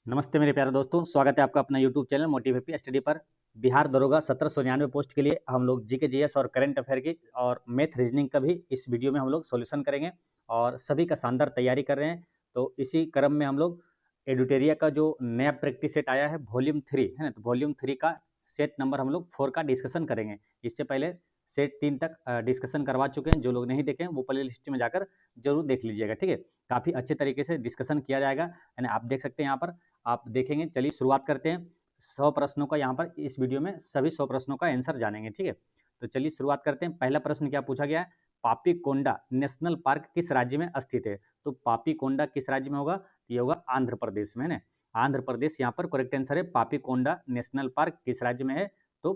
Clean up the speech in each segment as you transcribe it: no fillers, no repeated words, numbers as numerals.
नमस्ते मेरे प्यारे दोस्तों, स्वागत है आपका अपना YouTube channel motive happy study पर। बिहार दरोगा 1799 पोस्ट के लिए हम लोग जीके जीएस और करंट अफेयर की और मैथ रीजनिंग का भी इस वीडियो में हम लोग सॉल्यूशन करेंगे और सभी का शानदार तैयारी कर रहे हैं। तो इसी क्रम में हम लोग एडुटेरिया का जो नया प्रैक्टिस सेट आया है वॉल्यूम 3 है ना, तो वॉल्यूम 3 का सेट नंबर हम लोग 4 का डिस्कशन करेंगे। इससे पहले सेट 3 तक डिस्कशन करवा चुके हैं। जो लोग नहीं देखे वो प्ले लिस्ट में जाकर जरूर देख लीजिएगा, ठीक है। काफ़ी अच्छे तरीके से डिस्कशन किया जाएगा, यानी आप देख सकते हैं यहाँ पर आप देखेंगे। चलिए शुरुआत करते हैं। 100 प्रश्नों का यहाँ पर इस वीडियो में सभी 100 प्रश्नों का आंसर जानेंगे, ठीक है। तो चलिए शुरुआत करते हैं। पहला प्रश्न क्या पूछा गया है, पापीकोंडा नेशनल पार्क किस राज्य में स्थित है। तो पापीकोंडा किस राज्य में होगा, ये होगा आंध्र प्रदेश में, है आंध्र प्रदेश यहाँ पर करेक्ट आंसर है। पापीकोंडा नेशनल पार्क किस राज्य में है, तो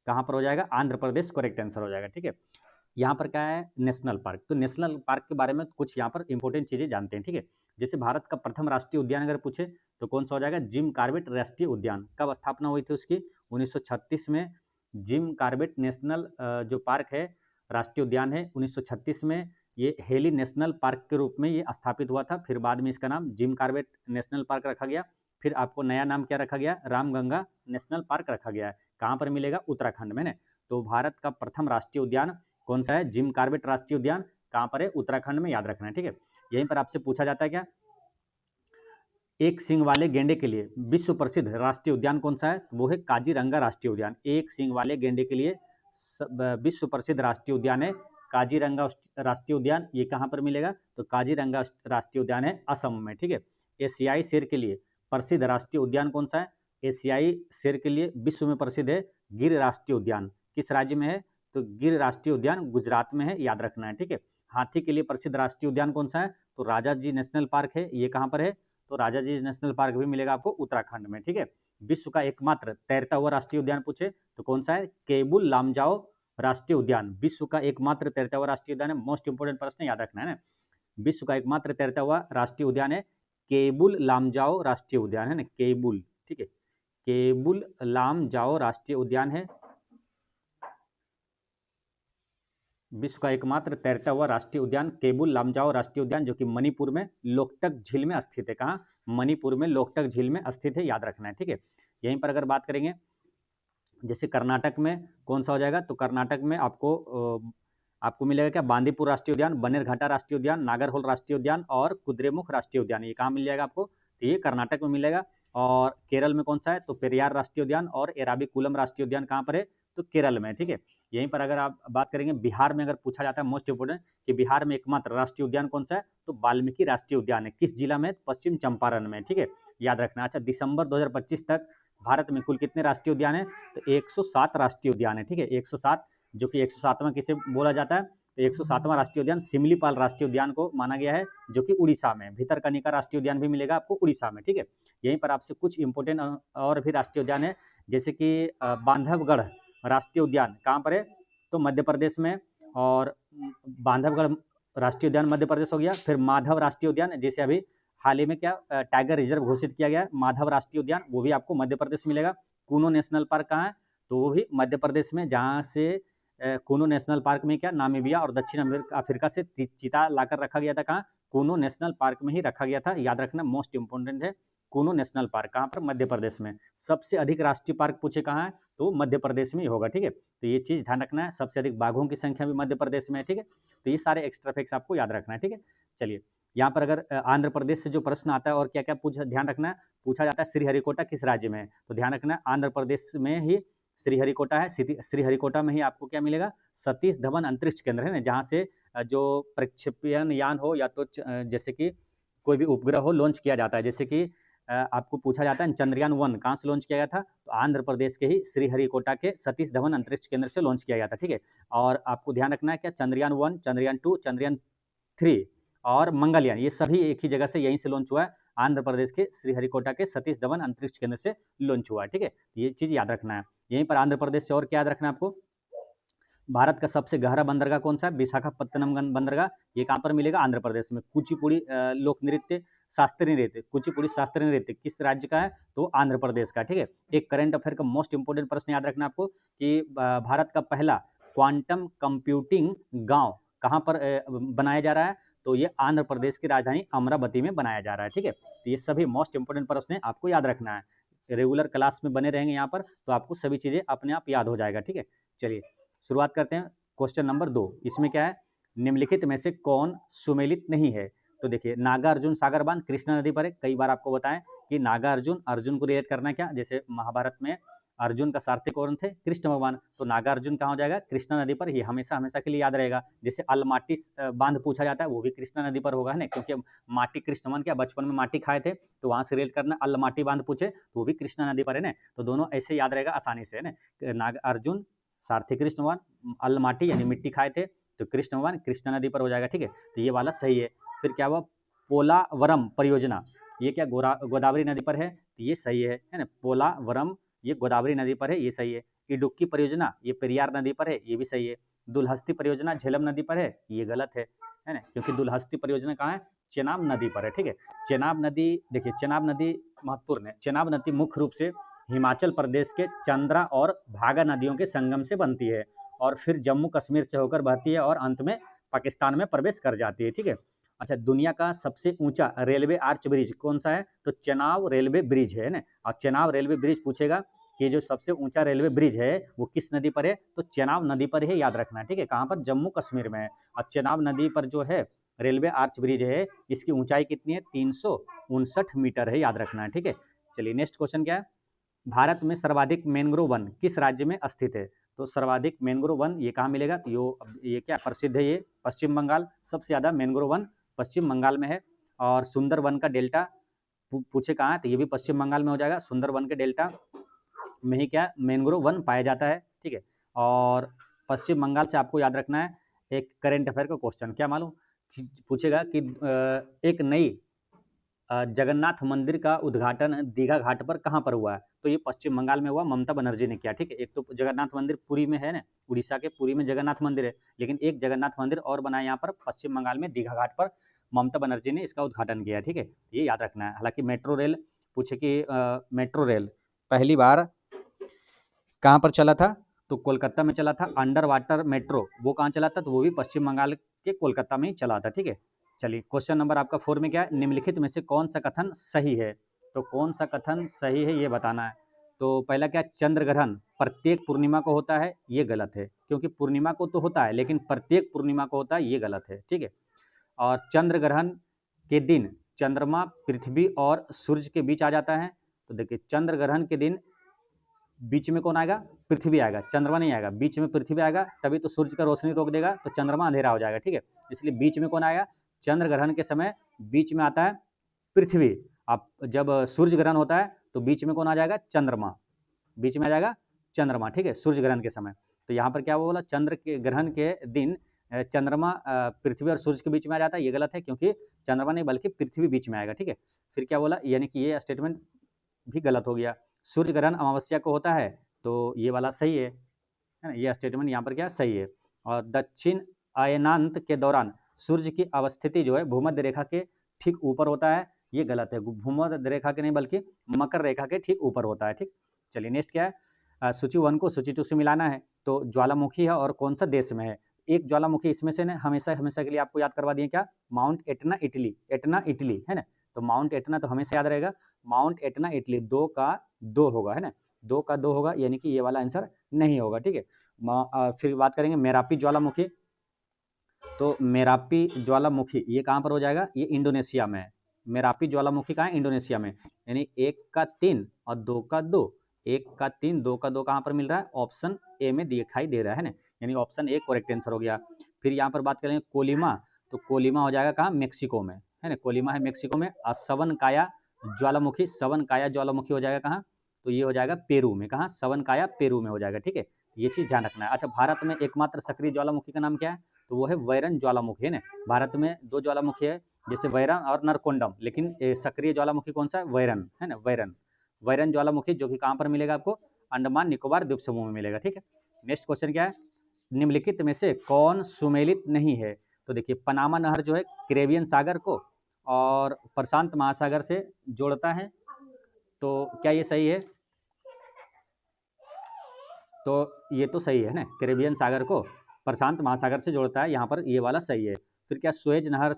कहाँ पर हो जाएगा, आंध्र प्रदेश करेक्ट आंसर हो जाएगा, ठीक है। यहाँ पर क्या है, नेशनल पार्क। तो नेशनल पार्क के बारे में कुछ यहाँ पर इंपॉर्टेंट चीजें जानते हैं, ठीक है। जैसे भारत का प्रथम राष्ट्रीय उद्यान अगर पूछे तो कौन सा हो जाएगा, जिम कॉर्बेट राष्ट्रीय उद्यान। कब स्थापना हुई थी उसकी, 1936 में। जिम कॉर्बेट नेशनल जो पार्क है, राष्ट्रीय उद्यान है, 1936 में ये हेली नेशनल पार्क के रूप में ये स्थापित हुआ था। फिर बाद में इसका नाम जिम कॉर्बेट नेशनल पार्क रखा गया। फिर आपको नया नाम क्या रखा गया, रामगंगा नेशनल पार्क रखा गया है। कहाँ पर मिलेगा, उत्तराखंड में ना। तो भारत का प्रथम राष्ट्रीय उद्यान कौन सा है, जिम कॉर्बेट राष्ट्रीय उद्यान। कहाँ पर है, उत्तराखंड में, याद रखना है, ठीक है। यहीं पर आपसे पूछा जाता है क्या, एक सींग वाले गेंडे के लिए विश्व प्रसिद्ध राष्ट्रीय उद्यान कौन सा है, वो है काजीरंगा राष्ट्रीय उद्यान। एक सींग वाले गेंडे के लिए विश्व प्रसिद्ध राष्ट्रीय उद्यान है काजीरंगा राष्ट्रीय उद्यान। ये कहाँ पर मिलेगा, तो काजीरंगा राष्ट्रीय उद्यान है असम में, ठीक है। एशियाई शेर के लिए प्रसिद्ध राष्ट्रीय उद्यान कौन सा है, एशियाई शेर के लिए विश्व में प्रसिद्ध है गिर राष्ट्रीय उद्यान। किस राज्य में है, तो गिर राष्ट्रीय उद्यान गुजरात में है, याद रखना है, ठीक है। हाथी के लिए प्रसिद्ध राष्ट्रीय उद्यान कौन सा है, तो राजा जी नेशनल पार्क है। ये कहाँ पर है, तो राजा जी नेशनल पार्क भी मिलेगा आपको उत्तराखंड में, ठीक है। विश्व का एकमात्र तैरता हुआ राष्ट्रीय उद्यान पूछे तो कौन सा है, केबुल लामजाओ राष्ट्रीय उद्यान। विश्व का एकमात्र तैरता हुआ राष्ट्रीय उद्यान है। मोस्ट इंपोर्टेंट प्रश्न, याद रखना है ना। विश्व का एकमात्र तैरता हुआ राष्ट्रीय उद्यान है केबुल लामजाओ राष्ट्रीय उद्यान, है ना, केबुल, ठीक है। केबुल लामजाओ राष्ट्रीय उद्यान है विश्व का एकमात्र तैरता हुआ राष्ट्रीय उद्यान केबुल लामजाओ राष्ट्रीय उद्यान, जो कि मणिपुर में लोकटक झील में स्थित है। कहाँ, मणिपुर में लोकटक झील में स्थित है, याद रखना है, ठीक है। यहीं पर अगर बात करेंगे, जैसे कर्नाटक में कौन सा हो जाएगा, तो कर्नाटक में आपको मिलेगा क्या, बांदीपुर राष्ट्रीय उद्यान, बनेरघाटा राष्ट्रीय उद्यान, नागरहोल राष्ट्रीय उद्यान और कुद्रेमुख राष्ट्रीय उद्यान। ये कहाँ मिल जाएगा आपको, तो ये कर्नाटक में मिलेगा। और केरल में कौन सा है, तो पेरियार राष्ट्रीय उद्यान और एराविकुलम राष्ट्रीय उद्यान कहाँ पर है, तो केरल में, ठीक है। यहीं पर अगर आप बात करेंगे, बिहार में अगर पूछा जाता है मोस्ट इंपोर्टेंट कि बिहार में एकमात्र राष्ट्रीय उद्यान कौन सा है, तो वाल्मीकि राष्ट्रीय उद्यान है। किस जिला में, पश्चिम चंपारण में, ठीक है, याद रखना। अच्छा, दिसंबर 2025 तक भारत में कुल कितने राष्ट्रीय उद्यान है, तो 107 राष्ट्रीय उद्यान है, ठीक है, 107, जो कि 107वां किसे बोला जाता है, तो 107वां राष्ट्रीय उद्यान सिमलीपाल राष्ट्रीय उद्यान को माना गया है, जो कि उड़ीसा में। भितरकनिका राष्ट्रीय उद्यान भी मिलेगा आपको उड़ीसा में, ठीक है। यहीं पर आपसे कुछ इंपोर्टेंट और भी राष्ट्रीय उद्यान है, जैसे कि बांधवगढ़ राष्ट्रीय उद्यान कहाँ पर है, तो मध्य प्रदेश में। और बांधवगढ़ राष्ट्रीय उद्यान मध्य प्रदेश हो गया। फिर माधव राष्ट्रीय उद्यान, जैसे अभी हाल ही में क्या टाइगर रिजर्व घोषित किया गया है, माधव राष्ट्रीय उद्यान, वो भी आपको मध्य प्रदेश मिलेगा। कूनो नेशनल पार्क कहाँ है, तो वो भी मध्य प्रदेश में, जहाँ से कूनो नेशनल पार्क में क्या, नामीबिया और दक्षिण अफ्रीका से चीता लाकर रखा गया था। कहाँ, कूनो नेशनल पार्क में ही रखा गया था, याद रखना, मोस्ट इंपोर्टेंट है। कूनो नेशनल पार्क कहाँ पर, मध्य प्रदेश में। सबसे अधिक राष्ट्रीय पार्क पूछे कहाँ है, तो मध्य प्रदेश में ही होगा, ठीक है। तो ये चीज ध्यान रखना है, सबसे अधिक बाघों की संख्या भी मध्य प्रदेश में है, ठीक है। तो ये सारे एक्स्ट्रा फैक्ट्स आपको याद रखना है, ठीक है। चलिए, यहाँ पर अगर आंध्र प्रदेश से जो प्रश्न आता है और क्या क्या ध्यान रखना है, पूछा जाता है श्रीहरिकोटा किस राज्य में है, तो ध्यान रखना आंध्र प्रदेश में ही श्रीहरिकोटा है। श्रीहरिकोटा में ही आपको क्या मिलेगा, सतीश धवन अंतरिक्ष केंद्र है ना, जहाँ से जो प्रक्षेपण यान हो या तो जैसे कि कोई भी उपग्रह हो लॉन्च किया जाता है। जैसे कि आपको पूछा जाता है चंद्रयान 1 कहाँ से लॉन्च किया गया था, तो आंध्र प्रदेश के ही श्रीहरिकोटा के सतीश धवन अंतरिक्ष केंद्र से लॉन्च किया गया था, ठीक है। और आपको ध्यान रखना है क्या, चंद्रयान 1, चंद्रयान 2, चंद्रयान 3 और मंगलयान, ये सभी एक ही जगह से यहीं से लॉन्च हुआ है, आंध्र प्रदेश के श्रीहरिकोटा के सतीश धवन अंतरिक्ष केंद्र से लॉन्च हुआ है, ठीक है। ये चीज याद रखना है। यहीं पर आंध्र प्रदेश से और क्या याद रखना है आपको, भारत का सबसे गहरा बंदरगाह कौन सा है, विशाखापत्तनम बंदरगाह। ये कहाँ पर मिलेगा, आंध्र प्रदेश में। कुचिपुड़ी लोक नृत्य शास्त्रीय नृत्य, कुचिपुड़ी शास्त्रीय नृत्य किस राज्य का है, तो आंध्र प्रदेश का, ठीक है। एक करंट अफेयर का मोस्ट इंपोर्टेंट प्रश्न याद रखना आपको कि भारत का पहला क्वांटम कंप्यूटिंग गांव कहाँ पर बनाया जा रहा है, तो ये आंध्र प्रदेश की राजधानी अमरावती में बनाया जा रहा है। ठीक है, तो ये सभी मोस्ट इंपोर्टेंट प्रश्न है, आपको याद रखना है। रेगुलर क्लास में बने रहेंगे यहाँ पर, तो आपको सभी चीज़ें अपने आप याद हो जाएगा। ठीक है, चलिए शुरुआत करते हैं। क्वेश्चन नंबर 2, इसमें क्या है, निम्नलिखित में से कौन सुमेलित नहीं है? तो देखिए, नागार्जुन सागर बांध कृष्णा नदी पर है। कई बार आपको बताएं कि नागार्जुन, अर्जुन को रिलेट करना क्या, जैसे महाभारत में अर्जुन का सारथी कौन थे, कृष्ण भगवान, तो नागार्जुन कहाँ हो जाएगा, कृष्णा नदी पर। ये हमेशा हमेशा के लिए याद रहेगा। जैसे अलमाटी बांध पूछा जाता है, वो भी कृष्णा नदी पर होगा, है ना, क्योंकि माटी कृष्ण भगवान क्या बचपन में माटी खाए थे, तो वहां से रिलेट करना। अलमाटी बांध पूछे तो वो भी कृष्णा नदी पर है ना, तो दोनों ऐसे याद रहेगा आसानी से, है ना। नागार्जुन सारथी कृष्ण भगवान, अलमाटी यानी मिट्टी खाए थे, तो कृष्ण भगवान कृष्णा नदी पर हो जाएगा। ठीक है, तो ये वाला सही है। फिर क्या हुआ, पोलावरम परियोजना, ये क्या गोदावरी नदी पर है, तो ये सही है ना। पोलावरम ये गोदावरी नदी पर है, ये सही है। इडुक्की परियोजना ये पेरियार नदी पर है, ये भी सही है। दुलहस्ती परियोजना झेलम नदी पर है, ये गलत है ना, क्योंकि दुलहस्ती परियोजना कहाँ है, चेनाब नदी पर है। ठीक है, चेनाब नदी, देखिए चेनाब नदी महत्वपूर्ण है। चेनाब नदी मुख्य रूप से हिमाचल प्रदेश के चंद्रा और भागा नदियों के संगम से बनती है, और फिर जम्मू कश्मीर से होकर बहती है, और अंत में पाकिस्तान में प्रवेश कर जाती है। ठीक है, अच्छा, दुनिया का सबसे ऊंचा रेलवे आर्च ब्रिज कौन सा है, तो चेनाब रेलवे ब्रिज है ना। और चेनाब रेलवे ब्रिज पूछेगा कि जो सबसे ऊंचा रेलवे ब्रिज है वो किस नदी पर है, तो चेनाब नदी पर है, याद रखना है। ठीक है, कहाँ पर, जम्मू कश्मीर में है। और चेनाब नदी पर जो है रेलवे आर्च ब्रिज है, इसकी ऊंचाई कितनी है, 359 मीटर है, याद रखना है। ठीक है, चलिए नेक्स्ट क्वेश्चन क्या है, भारत में सर्वाधिक मैंग्रोव वन किस राज्य में स्थित है? तो सर्वाधिक मैंग्रोव वन ये कहाँ मिलेगा, तो ये क्या प्रसिद्ध है, ये पश्चिम बंगाल, सबसे ज़्यादा मैंग्रोव वन पश्चिम बंगाल में है। और सुंदर वन का डेल्टा पूछे कहाँ है, तो ये भी पश्चिम बंगाल में हो जाएगा। सुंदर वन के डेल्टा में ही क्या मैंग्रोव वन पाया जाता है। ठीक है, और पश्चिम बंगाल से आपको याद रखना है एक करेंट अफेयर का क्वेश्चन, क्या मालूम पूछेगा कि एक नई जगन्नाथ मंदिर का उद्घाटन दीघा घाट पर कहाँ पर हुआ है, तो ये पश्चिम बंगाल में हुआ, ममता बनर्जी ने किया। ठीक है, एक तो जगन्नाथ मंदिर पुरी में है ना, उड़ीसा के पुरी में जगन्नाथ मंदिर है, लेकिन एक जगन्नाथ मंदिर और बना है यहाँ पर पश्चिम बंगाल में दीघा घाट पर, ममता बनर्जी ने इसका उद्घाटन किया। ठीक है, ये याद रखना है। हालांकि मेट्रो रेल पूछे कि मेट्रो रेल पहली बार कहाँ पर चला था, तो कोलकाता में चला था। अंडर वाटर मेट्रो वो कहाँ चला था, तो वो भी पश्चिम बंगाल के कोलकाता में ही चला था। ठीक है, चलिए क्वेश्चन नंबर आपका 4 में क्या है, निम्नलिखित में से कौन सा कथन सही है, तो कौन सा कथन सही है ये बताना है। तो पहला क्या, चंद्र ग्रहण प्रत्येक पूर्णिमा को होता है, ये गलत है, क्योंकि पूर्णिमा को तो होता है लेकिन प्रत्येक पूर्णिमा को होता है, ये गलत है। ठीक है, और चंद्र ग्रहण के दिन चंद्रमा पृथ्वी और सूर्य के बीच आ जाता है, तो देखिए चंद्र ग्रहण के दिन बीच में कौन आएगा, पृथ्वी आएगा, चंद्रमा नहीं आएगा, बीच में पृथ्वी आएगा, तभी तो सूर्य का रोशनी रोक देगा, तो चंद्रमा अंधेरा हो जाएगा। ठीक है, इसलिए बीच में कौन आएगा, चंद्र ग्रहण के समय बीच में आता है पृथ्वी। अब जब सूर्य ग्रहण होता है तो बीच में कौन आ जाएगा, चंद्रमा, बीच में आ जाएगा चंद्रमा। ठीक है, सूर्य ग्रहण के समय, तो यहाँ पर क्या बोला, चंद्र के ग्रहण के दिन चंद्रमा पृथ्वी और सूर्य के बीच में आ जाता है, ये गलत है, क्योंकि चंद्रमा नहीं बल्कि पृथ्वी बीच में आएगा। ठीक है, फिर क्या बोला, यानी कि ये स्टेटमेंट भी गलत हो गया। सूर्य ग्रहण अमावस्या को होता है, तो ये वाला सही है ना, ये स्टेटमेंट यहाँ पर क्या सही है। और दक्षिण अयनांत के दौरान सूर्य की अवस्थिति जो है भूमध्य रेखा के ठीक ऊपर होता है, ये गलत है, भूमध्य रेखा के नहीं बल्कि मकर रेखा के ठीक ऊपर होता है। ठीक, चलिए नेक्स्ट क्या है, सूची 1 को सूची 2 से मिलाना है, तो ज्वालामुखी है और कौन सा देश में है, एक ज्वालामुखी इसमें से ना हमेशा हमेशा के लिए आपको याद करवा दिए, क्या, mount Etna Italy, Etna Italy है ना, तो माउंट एटना तो हमेशा याद रहेगा, माउंट एटना इटली, 2 का 2 होगा, है ना, 2 का 2 होगा, यानी कि ये वाला आंसर नहीं होगा। ठीक है, फिर बात करेंगे मेरापी ज्वालामुखी, तो मेरापी ज्वालामुखी ये कहाँ पर हो जाएगा, ये इंडोनेशिया में है। मेरापी ज्वालामुखी कहाँ है, इंडोनेशिया में, यानी 1 का 3 और 2 का 2, 1 का 3 2 का 2 कहाँ पर मिल रहा है, ऑप्शन ए में दिखाई दे रहा है ना, यानी ऑप्शन ए करेक्ट आंसर हो गया। फिर यहाँ पर बात करेंगे कोलिमा, तो कोलिमा हो जाएगा कहाँ, मेक्सिको में, है ना, कोलिमा है मेक्सिको में। और सवनकाया ज्वालामुखी, सवनकाया ज्वालामुखी हो जाएगा कहाँ, तो ये हो जाएगा पेरू में, कहाँ, सवनकाया पेरू में हो जाएगा। ठीक है, ये चीज़ ध्यान रखना है। अच्छा, भारत में एकमात्र सक्रिय ज्वालामुखी का नाम क्या है, तो वो है वैरन ज्वालामुखी, है ना, भारत में 2 ज्वालामुखी है, जैसे वैरन और नरकोंडम, लेकिन सक्रिय ज्वालामुखी कौन सा है, वैरन, है ना, वैरन, वैरन ज्वालामुखी, जो कि कहाँ पर मिलेगा आपको, अंडमान निकोबार द्वीप समूह में मिलेगा। ठीक है, नेक्स्ट क्वेश्चन क्या है, निम्नलिखित में से कौन सुमेलित नहीं है, तो देखिए पनामा नहर जो है कैरेबियन सागर को और प्रशांत महासागर से जोड़ता है, तो क्या ये सही है, तो ये तो सही है ना, कैरेबियन सागर को प्रशांत महासागर से जोड़ता है, यहाँ पर ये वाला सही है। फिर क्या सुएज नहर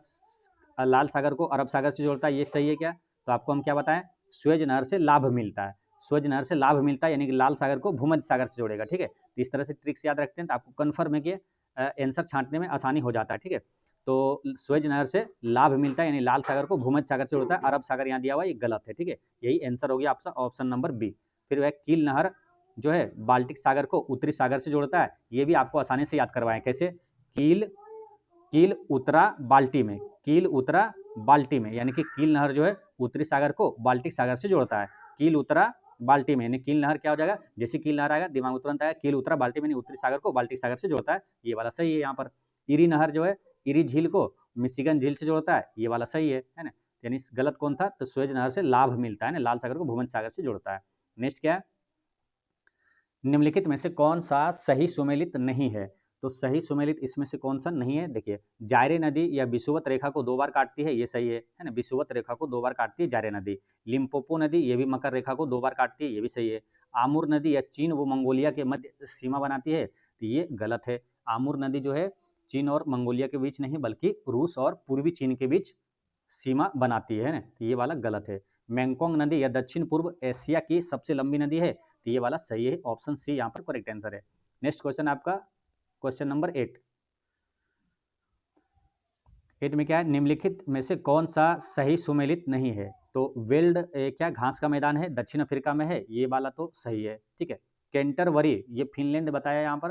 लाल सागर को अरब सागर से जोड़ता है, ये सही है क्या? तो आपको हम क्या बताएं, सुएज नहर से लाभ मिलता है, सुएज नहर से लाभ मिलता है यानी कि लाल सागर को भूमध्य सागर से जोड़ेगा। ठीक है, तो इस तरह से ट्रिक्स याद रखते हैं तो आपको कन्फर्म है कि आंसर छांटने में आसानी हो जाता है। ठीक है, तो सुएज नहर से लाभ मिलता है यानी लाल सागर को भूमध्य सागर से जोड़ता है, अरब सागर यहाँ दिया हुआ ये गलत है। ठीक है, यही आंसर हो गया आपका ऑप्शन नंबर बी। फिर वह कील नहर जो है बाल्टिक सागर को उत्तरी सागर से जोड़ता है, ये भी आपको आसानी से याद करवाएं। कैसे? कील कील उतरा बाल्टी में, कील उतरा बाल्टी में, यानी कि कील नहर जो है उत्तरी सागर को बाल्टिक सागर से जोड़ता है। कील उतरा बाल्टी में यानी कील नहर क्या हो जाएगा, जैसे कील नहर आएगा दिमाग में तुरंत आएगा कील उतरा बाल्टी में, उत्तरी सागर को बाल्टिक सागर से जोड़ता है, ये वाला सही है। यहाँ पर इरी नहर जो है इरी झील को मिशिगन झील से जोड़ता है, ये वाला सही है ना। यानी गलत कौन था? तो सुएज नहर से लाभ मिलता है ना, लाल सागर को भूमध्य सागर से जोड़ता है। नेक्स्ट क्या है, निम्नलिखित में से कौन सा सही सुमेलित नहीं है? तो सही सुमेलित इसमें से कौन सा नहीं है? देखिए, जायरे नदी या विषुवत रेखा को 2 बार काटती है, ये सही है ना, विषुवत रेखा को 2 बार काटती है जायरे नदी। लिम्पोपो नदी ये भी मकर रेखा को 2 बार काटती है, ये भी सही है। आमुर नदी या चीन व मंगोलिया के मध्य सीमा बनाती है, तो ये गलत है। आमुर नदी जो है चीन और मंगोलिया के बीच नहीं बल्कि रूस और पूर्वी चीन के बीच सीमा बनाती है ना, तो ये वाला गलत है। मैंगकोंग नदी या दक्षिण पूर्व एशिया की सबसे लंबी नदी है, तो ये वाला सही है, ऑप्शन सी यहाँ पर करेक्ट आंसर है। नेक्स्ट क्वेश्चन आपका क्वेश्चन नंबर 8 में क्या है, निम्नलिखित में से कौन सा सही सुमेलित नहीं है? तो वेल्ड क्या घास का मैदान है, दक्षिण अफ्रीका में है, ये वाला तो सही है। ठीक है, कैंटरबरी ये फिनलैंड बताया यहाँ पर,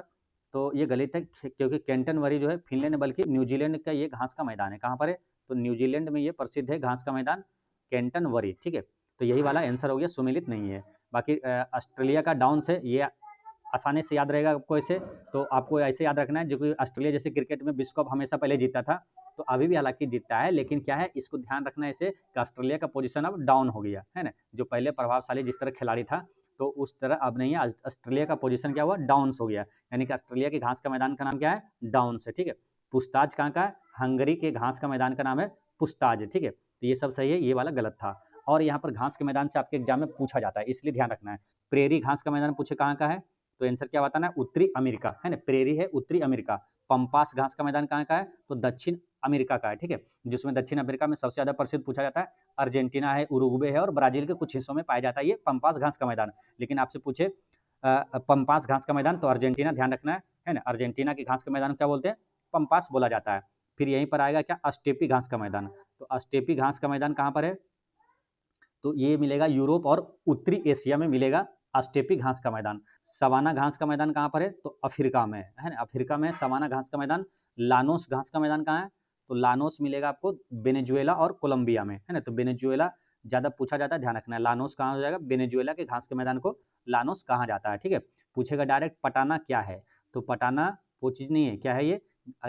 तो ये गलत है क्योंकि कैंटनबरी जो है फिनलैंड बल्कि न्यूजीलैंड का ये घास का मैदान है। कहाँ पर है? तो न्यूजीलैंड में ये प्रसिद्ध है घास का मैदान कैंटनबरी। ठीक है, तो यही वाला आंसर हो गया, सुमेलित नहीं है। बाकी ऑस्ट्रेलिया का डाउन्स है, ये आसानी से याद रहेगा आपको। ऐसे तो आपको ऐसे याद रखना है, जो कि ऑस्ट्रेलिया जैसे क्रिकेट में विश्व कप हमेशा पहले जीता था, तो अभी भी हालांकि जीतता है, लेकिन क्या है इसको ध्यान रखना है ऐसे कि ऑस्ट्रेलिया का पोजीशन अब डाउन हो गया है ना। जो पहले प्रभावशाली जिस तरह खिलाड़ी था तो उस तरह अब नहीं है, ऑस्ट्रेलिया का पोजीशन क्या हुआ, डाउन्स हो गया। यानी कि ऑस्ट्रेलिया के घास का मैदान का नाम क्या है, डाउन्स है। ठीक है, पुस्ताज कहाँ का है, हंगरी के घास का मैदान का नाम है पुस्ताज। ठीक है, तो ये सब सही है, ये वाला गलत था। और यहाँ पर घास के मैदान से आपके एग्जाम में पूछा जाता है, इसलिए ध्यान रखना है। प्रेरी घास का मैदान पूछे कहाँ का है, तो आंसर क्या बताना है, उत्तरी अमेरिका है ना, प्रेरी है उत्तरी अमेरिका। पंपास घास का मैदान कहाँ का है, तो दक्षिण अमेरिका का है। ठीक है, जिसमें दक्षिण अमेरिका में सबसे ज्यादा प्रसिद्ध पूछा जाता है अर्जेंटीना है, उरुग्वे है और ब्राजील के कुछ हिस्सों में पाया जाता है ये पंपास घास का मैदान। लेकिन आपसे पूछे पंपास घास का मैदान, तो अर्जेंटीना ध्यान रखना है ना, अर्जेंटीना की घास का मैदान क्या बोलते हैं, पंपास बोला जाता है। फिर यहीं पर आएगा क्या, अस्टेपी घास का मैदान। तो अस्टेपी घास का मैदान कहाँ पर है, तो ये मिलेगा यूरोप और उत्तरी एशिया में मिलेगा अस्टेपी घास का मैदान। सवाना घास का मैदान कहाँ पर है, तो अफ्रीका में है ना, अफ्रीका में सवाना घास का मैदान। लानोस घास का मैदान कहाँ है, तो लानोस मिलेगा आपको वेनेजुएला और कोलंबिया में है ना, तो वेनेजुएला ज्यादा पूछा जाता है, ध्यान रखना है। लानोस कहाँ हो जाएगा, वेनेजुएला के घास के मैदान को लानोस कहा जाता है। ठीक है, पूछेगा डायरेक्ट पटाना क्या है, तो पटाना वो चीज नहीं है, क्या है ये,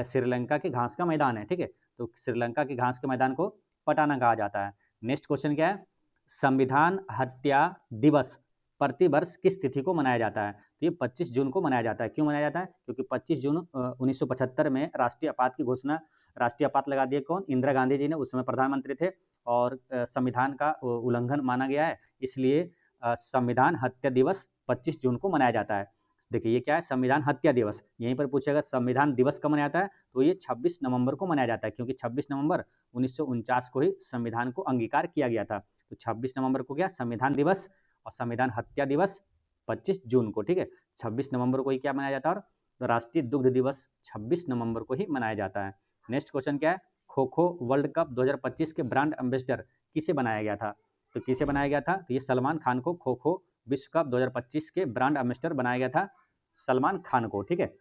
श्रीलंका के घास का मैदान है। ठीक है, तो श्रीलंका के घास के मैदान को पटाना कहा जाता है। नेक्स्ट क्वेश्चन क्या है, संविधान हत्या दिवस प्रतिवर्ष किस तिथि को मनाया जाता है, तो ये 25 जून को मनाया जाता है। क्यों मनाया जाता है, क्योंकि 25 जून 1975 में राष्ट्रीय आपात की घोषणा, राष्ट्रीय आपात लगा दिए कौन, इंदिरा गांधी जी ने, उस समय प्रधानमंत्री थे, और संविधान का उल्लंघन माना गया है, इसलिए संविधान हत्या दिवस 25 जून को मनाया जाता है। देखिए ये क्या है, संविधान हत्या दिवस, यहीं पर पूछेगा संविधान दिवस कब मनाया जाता है, तो ये 26 नवंबर को मनाया जाता है, क्योंकि 26 नवंबर 1949 को ही संविधान को अंगीकार किया गया था। तो 26 नवंबर को क्या संविधान दिवस, और संविधान हत्या दिवस 25 जून को। ठीक है, 26 नवंबर को ही क्या मनाया जाता है, और राष्ट्रीय दुग्ध दिवस 26 नवंबर को ही मनाया जाता है। नेक्स्ट क्वेश्चन क्या है, खो खो वर्ल्ड कप 2025 के ब्रांड एम्बेसडर किसे बनाया गया था, तो किसे बनाया गया था, तो ये सलमान खान को खो खो विश्व कप 2025 के ब्रांड एम्बेसडर बनाया गया था, सलमान खान को। ठीक है,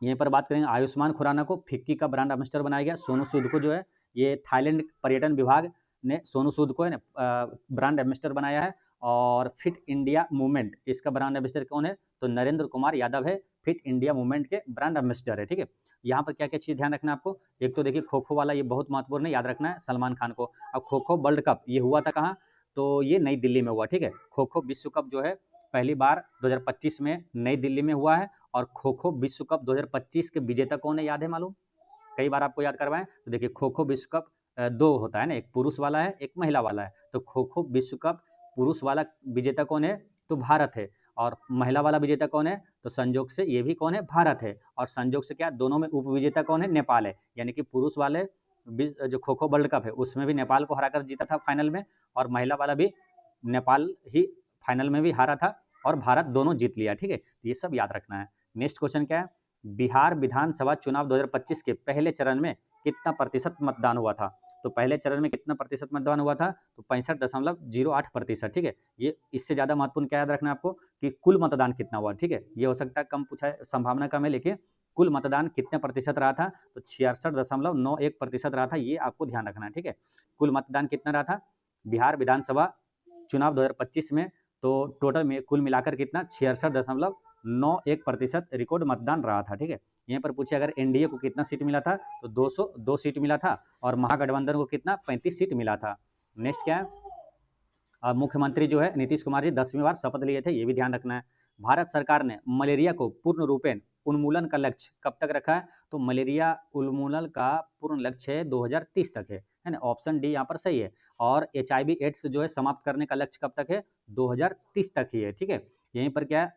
यहीं पर बात करेंगे आयुष्मान खुराना को फिक्की का ब्रांड एम्बेसडर बनाया गया। सोनू सूद को जो है ये थाईलैंड पर्यटन विभाग ने सोनू सूद को है ब्रांड एम्बेसडर बनाया है। और फिट इंडिया मूवमेंट, इसका ब्रांड एम्बेसडर कौन है, तो नरेंद्र कुमार यादव है, फिट इंडिया मूवमेंट के ब्रांड एम्बेसडर है। ठीक है, यहाँ पर क्या क्या चीज ध्यान रखना है आपको, एक तो देखिए खो खो वाला ये बहुत महत्वपूर्ण है, याद रखना है सलमान खान को। अब खो खो वर्ल्ड कप ये हुआ था कहाँ, तो ये नई दिल्ली में हुआ। ठीक है, खो खो विश्व कप जो है पहली बार 2025 में नई दिल्ली में हुआ है। और खो खो विश्व कप 2025 के विजेता कौन है, याद है मालूम, कई बार आपको याद करवाएं, तो देखिए खो खो विश्व कप 2 होता है ना, एक पुरुष वाला है एक महिला वाला है, तो खो खो विश्व कप पुरुष वाला विजेता कौन है, तो भारत है। और महिला वाला विजेता कौन है, तो संजोग से ये भी कौन है, भारत है। और संजोग से क्या, दोनों में उपविजेता कौन है, नेपाल है। यानी कि पुरुष वाले जो खो खो वर्ल्ड कप है उसमें भी नेपाल को हराकर जीता था फाइनल में, और महिला वाला भी नेपाल ही फाइनल में भी हारा था, और भारत दोनों जीत लिया। ठीक है, ये सब याद रखना है। नेक्स्ट क्वेश्चन क्या है, बिहार विधानसभा चुनाव 2025 के पहले चरण में कितना प्रतिशत मतदान हुआ था। तो पहले चरण में कितना प्रतिशत मतदान हुआ था, तो 65.08%। ठीक है, ये इससे ज़्यादा महत्वपूर्ण क्या याद रखना है आपको, कि कुल मतदान कितना हुआ। ठीक है, ये हो सकता है कम पूछा है, संभावना कम है, लेकिन कुल मतदान कितने प्रतिशत रहा था, तो 66.91% रहा था। ये आपको ध्यान रखना है। ठीक है, कुल मतदान कितना रहा था बिहार विधानसभा चुनाव 2025 में, तो टोटल में कुल मिलाकर कितना 66.91% रिकॉर्ड मतदान रहा था। ठीक है, यहाँ पर पूछे अगर एनडीए को कितना सीट मिला था, तो 202 सीट मिला था, और महागठबंधन को कितना 35 सीट मिला था। नेक्स्ट क्या है, मुख्यमंत्री जो है नीतीश कुमार जी 10वीं बार शपथ लिए थे, ये भी ध्यान रखना है। भारत सरकार ने मलेरिया को पूर्ण रूपेण उन्मूलन का लक्ष्य कब तक रखा है, तो मलेरिया उन्मूलन का पूर्ण लक्ष्य 2030 तक है ना, ऑप्शन डी यहाँ पर सही है। और HIV एड्स जो है समाप्त करने का लक्ष्य कब तक है, 2030 तक ही है। ठीक है, यहीं पर क्या है,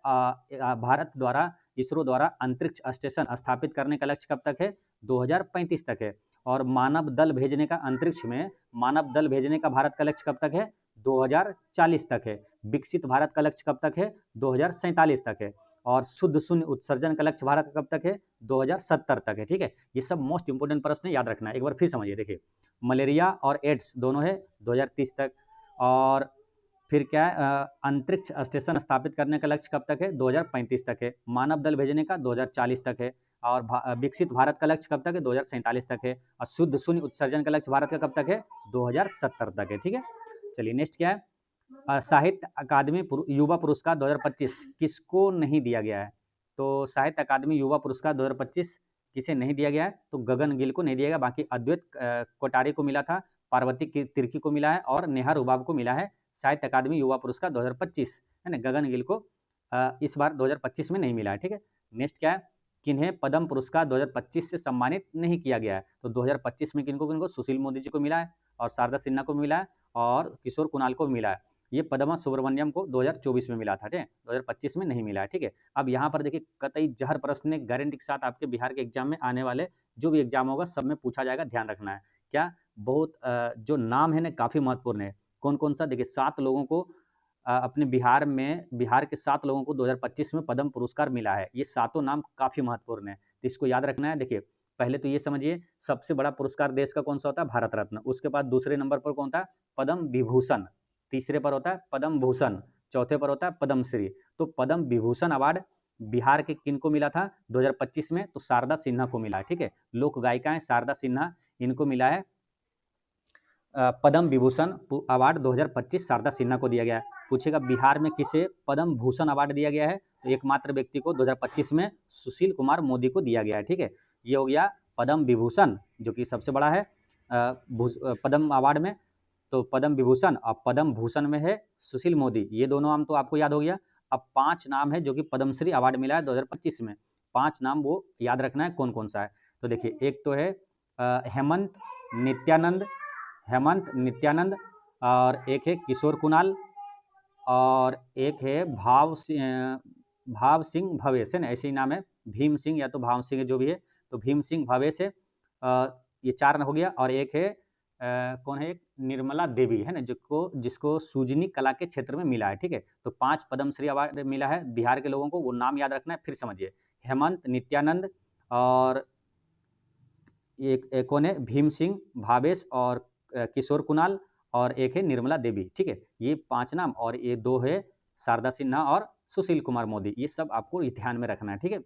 भारत द्वारा इसरो द्वारा अंतरिक्ष स्टेशन स्थापित करने का लक्ष्य कब तक है, 2035 तक है। और मानव दल भेजने का अंतरिक्ष में, मानव दल भेजने का भारत का लक्ष्य कब तक है, 2040 तक है। विकसित भारत का लक्ष्य कब तक है, 2047 तक है। और शुद्ध शून्य उत्सर्जन का लक्ष्य भारत का कब तक है, 2070 तक है। ठीक है, ये सब मोस्ट इंपोर्टेंट प्रश्न याद रखना है। एक बार फिर समझिए, देखिए मलेरिया और एड्स दोनों है 2030 तक, और फिर क्या है, अंतरिक्ष स्टेशन स्थापित करने का लक्ष्य कब तक है, 2035 तक है। मानव दल भेजने का 2040 तक है। और विकसित भारत का लक्ष्य कब तक है, 2047 तक है। और शुद्ध शून्य उत्सर्जन का लक्ष्य भारत का कब तक है, 2070 तक है। ठीक है, चलिए नेक्स्ट क्या है, साहित्य अकादमी युवा पुरस्कार 2025 किसको नहीं दिया गया है। तो साहित्य अकादमी युवा पुरस्कार 2025 किसे नहीं दिया गया है, तो गगन गिल को नहीं दिया गया, बाकी अद्वैत कोटारी को मिला था, पार्वती तिर्की को मिला है, और नेहा रुबाब को मिला है साहित्य अकादमी युवा पुरस्कार 2025, है ना। गगन गिल को इस बार 2025 में नहीं मिला है। ठीक है, नेक्स्ट क्या है, किन्हें पद्म पुरस्कार 2025 से सम्मानित नहीं किया गया है। तो 2025 में किनको किनको, सुशील मोदी जी को मिला है, और शारदा सिन्हा को मिला है, और किशोर कुणाल को मिला है। ये पद्मा सुब्रमण्यम को 2024 में मिला था, ठीक है, 2025 में नहीं मिला है। ठीक है, अब यहाँ पर देखिए कतई जहर प्रश्न ने गारंटी के साथ आपके बिहार के एग्जाम में आने वाले जो भी एग्जाम होगा सब में पूछा जाएगा, ध्यान रखना है। क्या बहुत जो नाम है ना काफ़ी महत्वपूर्ण है। कौन कौन सा, देखिए 7 लोगों को अपने बिहार के 7 लोगों को 2025 में पद्म पुरस्कार मिला है। ये सातों नाम काफ़ी महत्वपूर्ण है, तो इसको याद रखना है। देखिए पहले तो ये समझिए सबसे बड़ा पुरस्कार देश का कौन सा होता है, भारत रत्न। उसके बाद दूसरे नंबर पर कौन होता है, पद्म विभूषण। तीसरे पर होता है पद्म भूषण। चौथे पर होता है पद्म श्री। तो पद्म विभूषण अवार्ड बिहार के किन को मिला था 2025 में, तो शारदा सिन्हा को मिला है। ठीक है, लोक गायिका है शारदा सिन्हा, इनको मिला है पद्म विभूषण अवार्ड 2025 शारदा सिन्हा को दिया गया है। पूछेगा बिहार में किसे पद्म भूषण अवार्ड दिया गया है, तो एकमात्र व्यक्ति को 2025 में सुशील कुमार मोदी को दिया गया है। ठीक है, ये हो गया पद्म विभूषण जो कि सबसे बड़ा है पद्म अवार्ड में। तो पद्म विभूषण और पद्म भूषण में है सुशील मोदी, ये दोनों नाम तो आपको याद हो गया। अब 5 नाम है जो कि पद्मश्री अवार्ड मिला है 2025 में। 5 नाम वो याद रखना है कौन कौन सा है। तो देखिए एक तो है हेमंत नित्यानंद, और एक है किशोर कुणाल, और एक है भाव सिंह भवेश, है ना, ऐसे ही नाम है, भीम सिंह या तो भाव सिंह जो भी है, तो भीम सिंह भवेश है। ये 4 हो गया। और एक है कौन है, एक निर्मला देवी, है ना, जिसको सूजनी कला के क्षेत्र में मिला है। ठीक है, तो 5 पद्मश्री अवार्ड मिला है बिहार के लोगों को, वो नाम याद रखना है। फिर समझिए हेमंत नित्यानंद, और एक कौन है, भीम सिंह भावेश, और किशोर कुणाल, और एक है निर्मला देवी। ठीक है, ये 5 नाम, और ये 2 है शारदा सिन्हा और सुशील कुमार मोदी। ये सब आपको ध्यान में रखना है। ठीक है,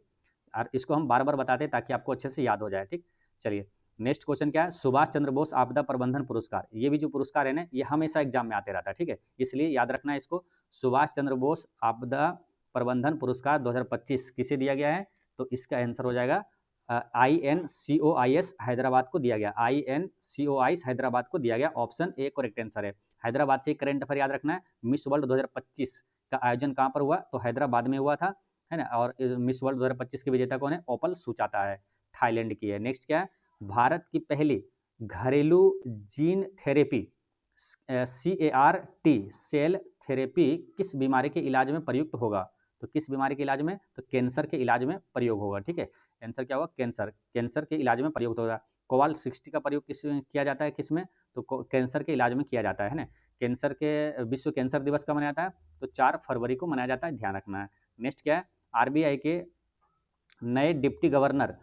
और इसको हम बार बार बताते हैं ताकि आपको अच्छे से याद हो जाए। ठीक, चलिए नेक्स्ट क्वेश्चन क्या है, सुभाष चंद्र बोस आपदा प्रबंधन पुरस्कार। ये भी जो पुरस्कार है ना, ये हमेशा एग्जाम में आते रहता है। ठीक है, इसलिए याद रखना है इसको। सुभाष चंद्र बोस आपदा प्रबंधन पुरस्कार 2025 किसे दिया गया है, तो इसका आंसर हो जाएगा INCOIS हैदराबाद को दिया गया। INCOIS हैदराबाद को दिया गया, ऑप्शन ए करेक्ट आंसर है। हैदराबाद से करंट अफेयर याद रखना है। मिस वर्ल्ड 2025 का आयोजन कहाँ पर हुआ, तो हैदराबाद में हुआ था, है ना। और मिस वर्ल्ड 2025 की विजेता कौन है, ओपल सुचाता है, थाईलैंड की है। नेक्स्ट क्या है, भारत की पहली घरेलू gene therapy CAR-T cell therapy किस बीमारी के इलाज में प्रयुक्त होगा, तो किस बीमारी के इलाज में? तो कैंसर के इलाज में प्रयोग होगा, ठीक है। कैंसर क्या होगा? कैंसर, कैंसर के इलाज में प्रयोग होगा। कोवाल 60 का प्रयोग किस में किया जाता है? किस में? तो कैंसर के इलाज में किया जाता है ना। कैंसर के विश्व कैंसर दिवस कब मनाया जाता है? तो 4 फरवरी को मनाया जाता है, ध्यान रखना है। नेक्स्ट क्या है? आरबीआई के नए डिप्टी गवर्नर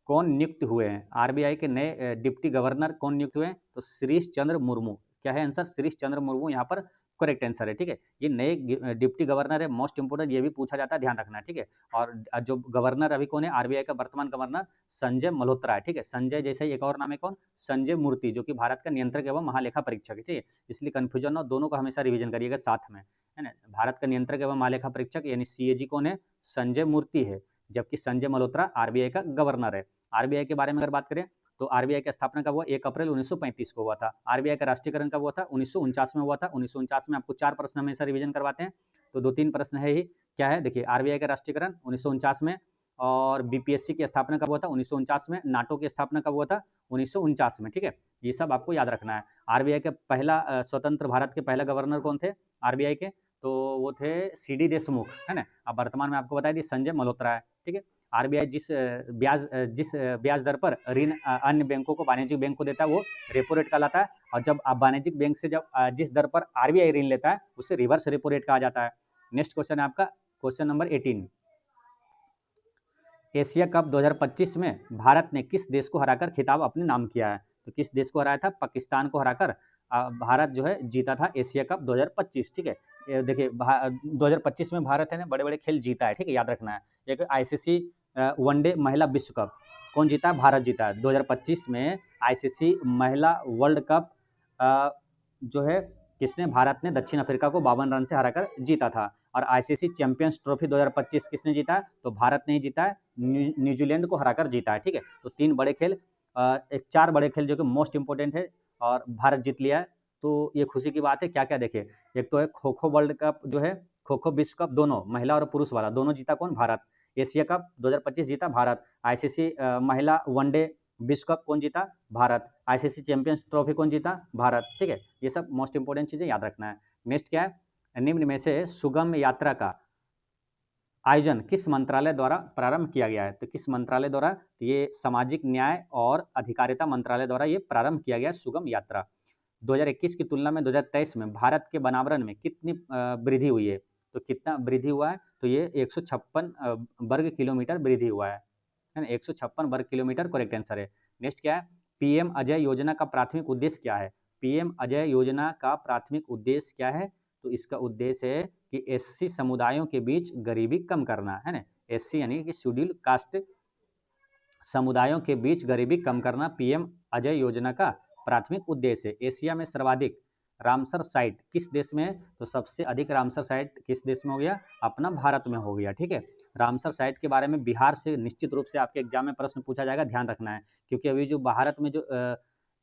कौन नियुक्त हुए हैं? आरबीआई के नए डिप्टी गवर्नर कौन नियुक्त हुए हैं? तो श्रीश चंद्र मुर्मू। क्या है आंसर? श्रीश चंद्र मुर्मू यहाँ पर करेक्ट आंसर है, ठीक है। ये नए डिप्टी गवर्नर है, मोस्ट इंपोर्टेंट, ये भी पूछा जाता है, ध्यान रखना है, ठीक है। और जो गवर्नर अभी कौन है? आरबीआई का वर्तमान गवर्नर संजय मल्होत्रा है, ठीक है। संजय जैसे ही एक और नाम है कौन? संजय मूर्ति, जो कि भारत का नियंत्रक एवं महालेखा परीक्षक है, ठीक है। इसलिए कंफ्यूजन हो, दोनों का हमेशा रिविजन करिएगा साथ में, है ना। भारत का नियंत्रक एवं महालेखा परीक्षक यानी सीएजी कौन है? संजय मूर्ति है, जबकि संजय मल्होत्रा आरबीआई का गवर्नर है। आरबीआई के बारे में अगर बात करें तो आरबीआई की स्थापना कब हुआ? 1 अप्रैल 1935 को हुआ था। आरबीआई का राष्ट्रीयकरण कब हुआ था? 1949 में हुआ था। 1949 में आपको 4 प्रश्न हमेशा रिवीजन करवाते हैं, तो 2-3 प्रश्न है ही। क्या है? देखिए, आरबीआई का राष्ट्रीयकरण 1949 में, और बीपीएससी की स्थापना कब हुआ था? 1949 में। नाटो की स्थापना कब हुआ था? 1949 में, ठीक है। ये सब आपको याद रखना है। आरबीआई का पहला स्वतंत्र भारत के पहला गवर्नर कौन थे आरबीआई के? तो वो थे सीडी देशमुख, है ना। अब वर्तमान में आपको बता दी संजय मल्होत्रा है, ठीक है। आरबीआई जिस ब्याज दर पर ऋण अन्य बैंकों को, वाणिज्यिक बैंक को देता है, वो रेपो रेट कहलाता है। और जब आप वाणिज्यिक बैंक से जब जिस दर पर आरबीआई ऋण लेता है, उसे रिवर्स रेपो रेट कहा जाता है। नेक्स्ट क्वेश्चन है आपका क्वेश्चन नंबर 18। एशिया कप 2025 में भारत ने किस देश को हराकर खिताब अपने नाम किया है? तो किस देश को हराया था? पाकिस्तान को हराकर भारत जो है जीता था एशिया कप 2025, ठीक है। देखिए 2025 में भारत है ना बड़े बड़े खेल जीता है, ठीक है, याद रखना है। एक आईसीसी वनडे महिला विश्व कप कौन जीता? भारत जीता है। 2025 में आईसीसी महिला वर्ल्ड कप जो है किसने? भारत ने दक्षिण अफ्रीका को 52 रन से हराकर जीता था। और आईसीसी चैंपियंस ट्रॉफी 2025 किसने जीता है? तो भारत ने ही जीता है, न्यूजीलैंड को हराकर जीता है, ठीक है। तो 3 बड़े खेल, एक 4 बड़े खेल जो कि मोस्ट इंपोर्टेंट है, और भारत जीत लिया है, तो ये खुशी की बात है। क्या क्या देखिए, एक तो है खो खो वर्ल्ड कप जो है, खो खो विश्व कप, दोनों महिला और पुरुष वाला दोनों जीता कौन? भारत। एशिया कप 2025 जीता भारत। आईसीसी महिला वनडे विश्व कप कौन जीता? भारत। आईसीसी चैंपियंस ट्रॉफी कौन जीता? भारत, ठीक है। ये सब मोस्ट इंपोर्टेंट चीजें याद रखना है। नेक्स्ट क्या है? निम्न में से सुगम यात्रा का आयोजन किस मंत्रालय द्वारा प्रारंभ किया गया है? तो किस मंत्रालय द्वारा? ये सामाजिक न्याय और अधिकारिता मंत्रालय द्वारा ये प्रारंभ किया गया सुगम यात्रा। 2021 की तुलना में 2023 में भारत के वनावरण में कितनी वृद्धि हुई है? तो कितना वृद्धि हुआ है? तो ये 156 वर्ग किलोमीटर वृद्धि हुआ है ना। 156 वर्ग किलोमीटर करेक्ट आंसर है। नेक्स्ट क्या है? पीएम अजय योजना का प्राथमिक उद्देश्य क्या है? पीएम अजय योजना का प्राथमिक उद्देश्य क्या है? तो इसका उद्देश्य है कि एससी समुदायों के बीच गरीबी कम करना, है ना। एससी यानी कि शेड्यूल कास्ट समुदायों के बीच गरीबी कम करना पीएम अजय योजना का प्राथमिक उद्देश्य है। एशिया में सर्वाधिक रामसर साइट किस देश में है? तो सबसे अधिक रामसर साइट किस देश में हो गया? अपना भारत में हो गया, ठीक है। रामसर साइट के बारे में बिहार से निश्चित रूप से आपके एग्जाम में प्रश्न पूछा जाएगा, ध्यान रखना है। क्योंकि अभी जो भारत में जो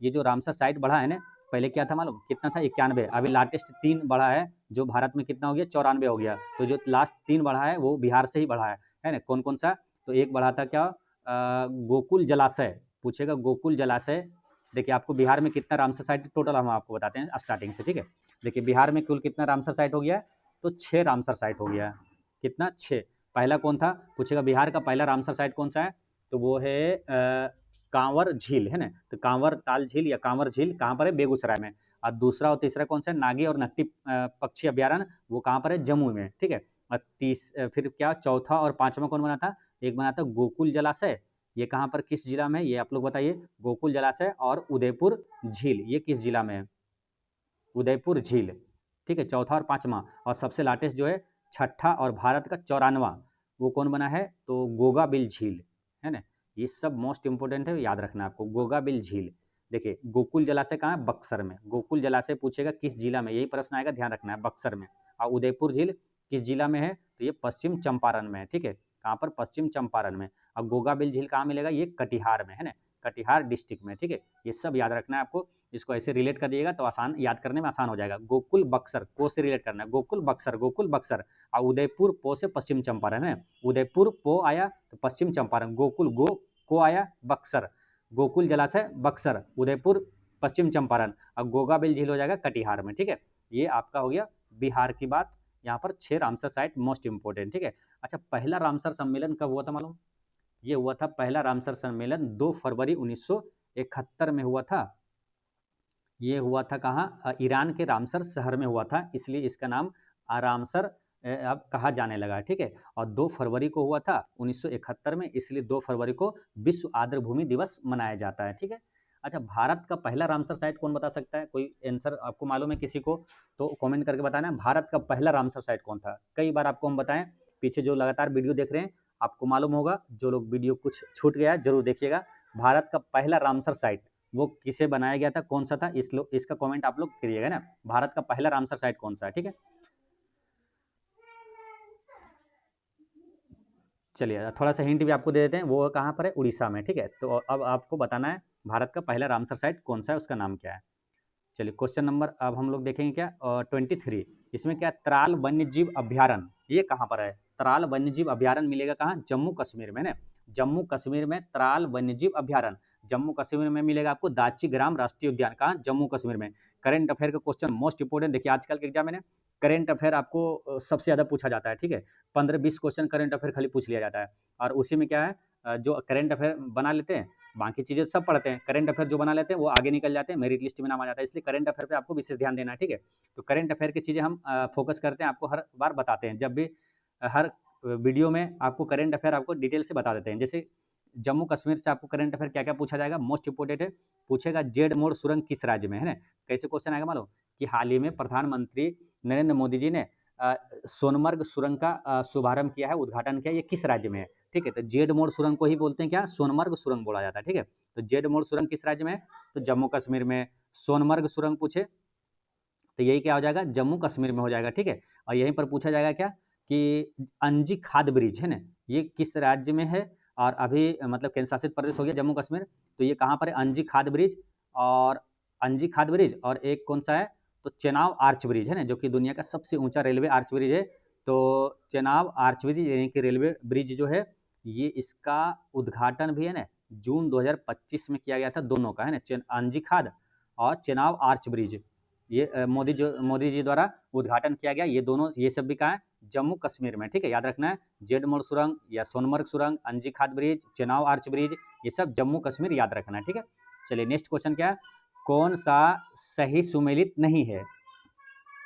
ये जो रामसर साइट बढ़ा है ना, पहले क्या था मालूम? कितना था? 91। अभी लाटेस्ट 3 बढ़ा है, जो भारत में कितना हो गया? 94 हो गया। तो जो लास्ट 3 बढ़ा है वो बिहार से ही बढ़ा है ना। कौन कौन सा? तो एक बढ़ा था क्या? गोकुल जलाशय पूछेगा, गोकुल जलाशय। देखिए आपको बिहार में कितना रामसर साइट टोटल हम आपको बताते हैं स्टार्टिंग से, ठीक है। देखिए बिहार में कुल कितना रामसर साइट हो गया? तो 6 रामसर साइट हो गया। कितना? 6। पहला कौन था पूछेगा? बिहार का पहला रामसर साइट कौन सा है? तो वो है कांवर झील, है ना। तो कांवर ताल झील या कांवर झील कहाँ पर है? बेगूसराय में। और दूसरा और तीसरा कौन सा है? नागी और नकटी पक्षी अभ्यारण्य, वो कहाँ पर है? जम्मू में, ठीक है। और फिर क्या चौथा और पांचवा कौन बना था? एक बना था गोकुल जलाशय, ये कहाँ पर किस जिला में है? ये आप लोग बताइए। गोकुल जलाशय और उदयपुर झील, ये किस जिला में है? उदयपुर झील, ठीक है, चौथा और पांचवा। और सबसे लाटेस्ट जो है छठा और भारत का 94वां, वो कौन बना है? तो गोगा बिल झील, है ना। ये सब मोस्ट इंपोर्टेंट है, याद रखना आपको। गोगा बिल झील। देखिए गोकुल जलाशय कहाँ है? बक्सर में। गोकुल जलाशय पूछेगा किस जिला में, यही प्रश्न आएगा, ध्यान रखना है, बक्सर में। और उदयपुर झील किस जिला में है? तो ये पश्चिम चंपारण में है, ठीक है। कहाँ पर? पश्चिम चंपारण में। और गोगा बिल झील कहाँ मिलेगा? ये कटिहार में, है ना, कटिहार डिस्ट्रिक्ट में, ठीक है। ये सब याद रखना है आपको। इसको ऐसे रिलेट कर दिएगा तो आसान, याद करने में आसान हो जाएगा। गोकुल बक्सर, को से रिलेट करना है, गोकुल बक्सर, गोकुल बक्सर। और उदयपुर पो से पश्चिम चंपारण है। उदयपुर पो आया तो पश्चिम चंपारण, गोकुल गो को आया बक्सर, गोकुल जलाशय बक्सर, उदयपुर पश्चिम चंपारण, और गोगा बिल झील हो जाएगा कटिहार में, ठीक है। ये आपका हो गया बिहार की बात, यहाँ पर 6 रामसर साइट मोस्ट इंपोर्टेंट, ठीक है। अच्छा, पहला रामसर सम्मेलन कब हुआ था मालूम? ये हुआ था पहला रामसर सम्मेलन 2 फरवरी 1971 में हुआ था। ये हुआ था कहाँ? ईरान के रामसर शहर में हुआ था, इसलिए इसका नाम रामसर अब कहा जाने लगा, ठीक है। और 2 फरवरी को हुआ था 1971 में, इसलिए 2 फरवरी को विश्व आर्द्रभूमि दिवस मनाया जाता है, ठीक है। अच्छा, भारत का पहला रामसर साइट कौन बता सकता है? कोई आंसर आपको मालूम है किसी को तो कमेंट करके बताना। भारत का पहला रामसर साइट कौन था? कई बार आपको हम बताएं, पीछे जो लगातार वीडियो देख रहे हैं आपको मालूम होगा, जो लोग वीडियो कुछ छूट गया है जरूर देखिएगा। भारत का पहला रामसर साइट वो किसे बनाया गया था, कौन सा था, इसका कमेंट आप लोग करिएगा ना। भारत का पहला रामसर साइट कौन सा है, ठीक है। चलिए थोड़ा सा हिंट भी आपको दे देते हैं, वो कहाँ पर है? उड़ीसा में, ठीक है। तो अब आपको बताना है भारत का पहला रामसर साइट कौन सा है, उसका नाम क्या है। चलिए क्वेश्चन नंबर अब हम लोग देखेंगे क्या 23। इसमें क्या? त्राल वन्य जीव अभ्यारण्य, ये कहाँ पर है? त्राल वन्य जीव अभ्यारण्य मिलेगा कहाँ? जम्मू कश्मीर में ना। जम्मू कश्मीर में त्राल वन्य जीव अभ्यारण्य जम्मू कश्मीर में मिलेगा आपको। दाचीग्राम राष्ट्रीय उद्यान कहाँ? जम्मू कश्मीर में। करेंट अफेयर का क्वेश्चन मोस्ट इंपोर्टेंट, देखिए आजकल के एग्जाम में करेंट अफेयर आपको सबसे ज़्यादा पूछा जाता है, ठीक है। 15-20 क्वेश्चन करेंट अफेयर खाली पूछ लिया जाता है, और उसी में क्या है जो करेंट अफेयर बना लेते हैं, बाकी चीज़ें सब पढ़ते हैं, करेंट अफेयर जो बना लेते हैं वो आगे निकल जाते हैं, मेरिट लिस्ट में नाम आ जाता है, इसलिए करेंट अफेयर पे आपको विशेष ध्यान देना है, ठीक है। तो करेंट अफेयर की चीज़ें हम फोकस करते हैं, आपको हर बार बताते हैं, जब भी हर वीडियो में आपको करेंट अफेयर आपको डिटेल से बता देते हैं। जैसे जम्मू कश्मीर से आपको करंट अफेयर क्या क्या पूछा जाएगा, मोस्ट इंपोर्टेंट है, पूछेगा जेड मोड़ सुरंग किस राज्य में है ना। कैसे क्वेश्चन आएगा मालूम कि हाल ही में प्रधानमंत्री नरेंद्र मोदी जी ने सोनमर्ग सुरंग का शुभारंभ किया है, उद्घाटन किया, ये किस राज्य में है, ठीक है। तो जेड मोड़ सुरंग को ही बोलते हैं क्या? सोनमर्ग सुरंग बोला जाता है, ठीक है। तो जेड मोड़ सुरंग किस राज्य में है? तो जम्मू कश्मीर में। सोनमर्ग सुरंग पूछे तो यही क्या हो जाएगा? जम्मू कश्मीर में हो जाएगा, ठीक है। और यहीं पर पूछा जाएगा क्या कि अंजी खाद ब्रिज है ना, ये किस राज्य में है? और अभी मतलब केंद्र शासित प्रदेश हो गया जम्मू कश्मीर, तो ये कहाँ पर है? अंजी खाद ब्रिज। और अंजी खाद ब्रिज और एक कौन सा है? तो चेनाब आर्च ब्रिज है ना, जो कि दुनिया का सबसे ऊंचा रेलवे आर्च ब्रिज है। तो चेनाब आर्च ब्रिज यानी कि रेलवे ब्रिज जो है, ये इसका उद्घाटन भी है ना जून 2025 में किया गया था, दोनों का है ना, अंजी खाद और चेनाब आर्च ब्रिज, ये मोदी जी द्वारा उद्घाटन किया गया। ये दोनों ये सब भी कहाँ है? जम्मू कश्मीर में, ठीक है। याद रखना है, जेड मोड़ सुरंग या सोनमर्ग सुरंग, अंजी खाद ब्रिज, चेनाब आर्च ब्रिज, ये सब जम्मू कश्मीर याद रखना है, ठीक है। चलिए नेक्स्ट क्वेश्चन क्या है? कौन सा सही सुमेलित नहीं है?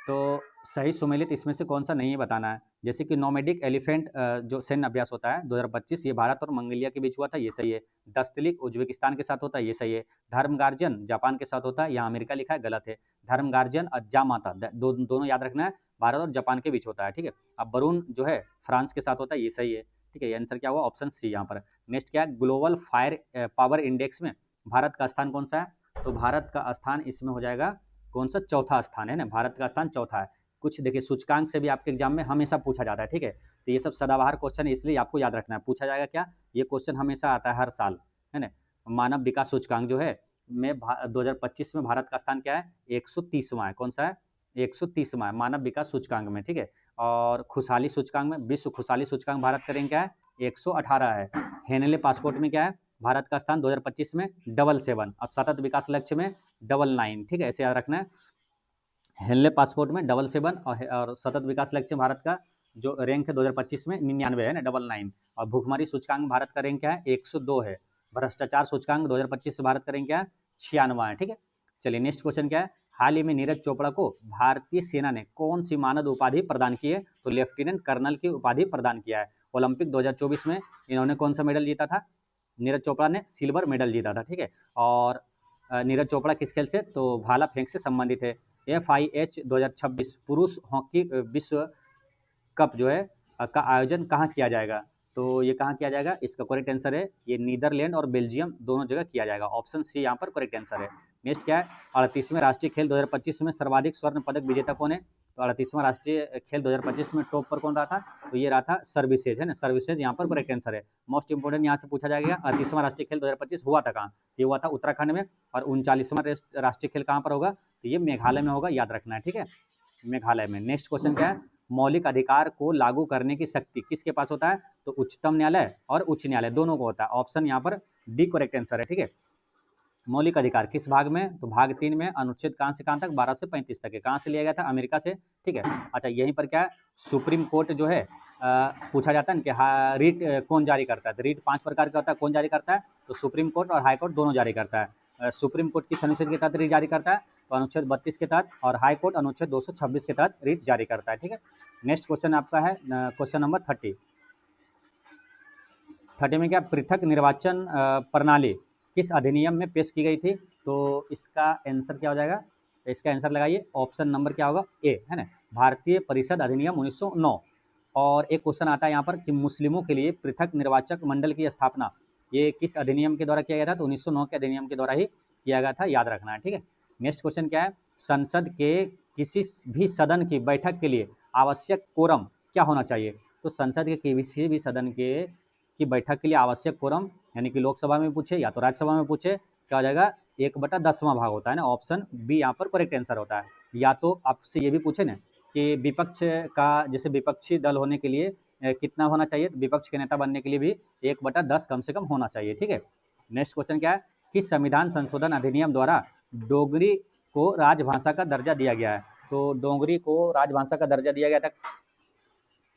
तो सही सुमेलित इसमें से कौन सा नहीं है बताना है। जैसे कि नोमैडिक एलिफेंट जो सैन्य अभ्यास होता है 2025, ये भारत और मंगोलिया के बीच हुआ था, ये सही है। दस्तलिक उज्बेकिस्तान के साथ होता है, ये सही है। धर्म गार्जियन जापान के साथ होता है, यहाँ अमेरिका लिखा है, गलत है। धर्म गार्जियन और जामाता दोनों याद रखना है, भारत और जापान के बीच होता है, ठीक है। अब वरुण जो है फ्रांस के साथ होता है, ये सही है, ठीक है। ये आंसर क्या हुआ? ऑप्शन सी यहाँ पर। नेक्स्ट क्या है? ग्लोबल फायर पावर इंडेक्स में भारत का स्थान कौन सा है? तो भारत का स्थान इसमें हो जाएगा कौन सा? चौथा स्थान है ना, भारत का स्थान चौथा है। कुछ देखिए सूचकांक से भी आपके एग्जाम में हमेशा पूछा जाता है, ठीक है। तो ये सब सदाबहार क्वेश्चन है, इसलिए आपको याद रखना है। पूछा जाएगा क्या? ये क्वेश्चन हमेशा आता है हर साल, है ना। मानव विकास सूचकांक जो है में 2025 में भारत का स्थान क्या है? 130वां है। कौन सा है? 130वां है मानव विकास सूचकांक में, ठीक है। और खुशहाली सूचकांक में, विश्व खुशहाली सूचकांक भारत का रैंक क्या है? 118 है। हेनले पासपोर्ट में क्या है? भारत का स्थान 2025 में 777 और सतत विकास लक्ष्य में 99, ठीक है। ऐसे याद रखना है। हेनले पासपोर्ट में 777 और सतत विकास लक्ष्य भारत का जो रैंक है 2025 में 99 है ना, 99। और भूखमरी सूचकांक भारत का रैंक क्या है? 102 है। भ्रष्टाचार सूचकांक 2025 से भारत का रैंक क्या है? 96 है, ठीक है। चलिए नेक्स्ट क्वेश्चन क्या है? हाल ही में नीरज चोपड़ा को भारतीय सेना ने कौन सी मानद उपाधि प्रदान की है? तो लेफ्टिनेंट कर्नल की उपाधि प्रदान किया है। ओलंपिक 2024 में इन्होंने कौन सा मेडल जीता था? नीरज चोपड़ा ने सिल्वर मेडल जीता था, ठीक है। और नीरज चोपड़ा किस खेल से? तो भाला फेंक से संबंधित है। FIH 2026 पुरुष हॉकी विश्व कप जो है का आयोजन कहाँ किया जाएगा? तो ये कहाँ किया जाएगा? इसका करेक्ट आंसर है ये नीदरलैंड और बेल्जियम दोनों जगह किया जाएगा। ऑप्शन सी यहाँ पर करेक्ट आंसर है। नेक्स्ट क्या है? 38वें राष्ट्रीय खेल 2025 में सर्वाधिक स्वर्ण पदक विजेता कौन है? तो 38वां राष्ट्रीय खेल 2025 में टॉप पर कौन रहा था? तो ये रहा था सर्विसेज, है ना, सर्विसेज यहाँ पर करेक्ट आंसर है। मोस्ट इंपोर्टेंट यहाँ से पूछा जाएगा 38वां राष्ट्रीय खेल 2025 हुआ था कहाँ? ये हुआ था उत्तराखंड में। और 39वां राष्ट्रीय खेल कहाँ पर होगा? तो ये मेघालय में होगा, याद रखना है, ठीक है, मेघालय में। नेक्स्ट क्वेश्चन क्या है? मौलिक अधिकार को लागू करने की शक्ति किसके पास होता है? तो उच्चतम न्यायालय और उच्च न्यायालय दोनों को होता है। ऑप्शन यहाँ पर डी करेक्ट आंसर है, ठीक है। मौलिक अधिकार किस भाग में? तो भाग 3 में। अनुच्छेद कहाँ से कहाँ तक? 12 से 35 तक है। कहाँ से लिया गया था? अमेरिका से, ठीक है। अच्छा, यहीं पर क्या है, सुप्रीम कोर्ट जो है पूछा जाता है ना कि हाँ, रीट कौन जारी करता है? तो रीट 5 प्रकार का होता है, कौन जारी करता है? तो सुप्रीम कोर्ट और हाई कोर्ट दोनों जारी करता है। सुप्रीम कोर्ट किस अनुच्छेद के तहत रीट जारी करता है? तो अनुच्छेद 32 के तहत, और हाई कोर्ट अनुच्छेद 226 के तहत रीट जारी करता है, ठीक है। नेक्स्ट क्वेश्चन आपका है क्वेश्चन नंबर 30 में क्या, पृथक निर्वाचन प्रणाली किस अधिनियम में पेश की गई थी? तो इसका आंसर क्या हो जाएगा? इसका आंसर लगाइए, ऑप्शन नंबर क्या होगा? ए, है ना, भारतीय परिषद अधिनियम 1909। और एक क्वेश्चन आता है यहाँ पर कि मुस्लिमों के लिए पृथक निर्वाचक मंडल की स्थापना ये किस अधिनियम के द्वारा किया गया था? तो 1909 के अधिनियम के द्वारा ही किया गया था, याद रखना है, ठीक है। नेक्स्ट क्वेश्चन क्या है, संसद के किसी भी सदन की बैठक के लिए आवश्यक कोरम क्या होना चाहिए? तो संसद के किसी भी सदन की बैठक के लिए आवश्यक कोरम, यानी कि लोकसभा में पूछे या तो राज्यसभा में पूछे, क्या हो जाएगा? 1/10वां भाग होता है ना, ऑप्शन बी यहाँ पर करेक्ट आंसर होता है। या तो आपसे ये भी पूछे ना कि विपक्ष का, जैसे विपक्षी दल होने के लिए कितना होना चाहिए? तो विपक्ष के नेता बनने के लिए भी 1/10 कम से कम होना चाहिए, ठीक है। नेक्स्ट क्वेश्चन क्या है, किस संविधान संशोधन अधिनियम द्वारा डोगरी को राजभाषा का दर्जा दिया गया है? तो डोगरी को राजभाषा का दर्जा दिया गया था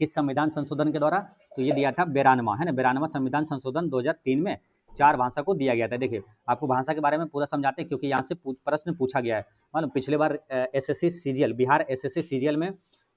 किस संविधान संशोधन के द्वारा? तो ये दिया था 92वां, है ना, 92वां संविधान संशोधन 2003 में 4 भाषा को दिया गया था। देखिए, आपको भाषा के बारे में पूरा समझाते हैं क्योंकि यहाँ से प्रश्न पूछा गया है। मालूम, पिछले बार SSC CGL, Bihar SSC CGL में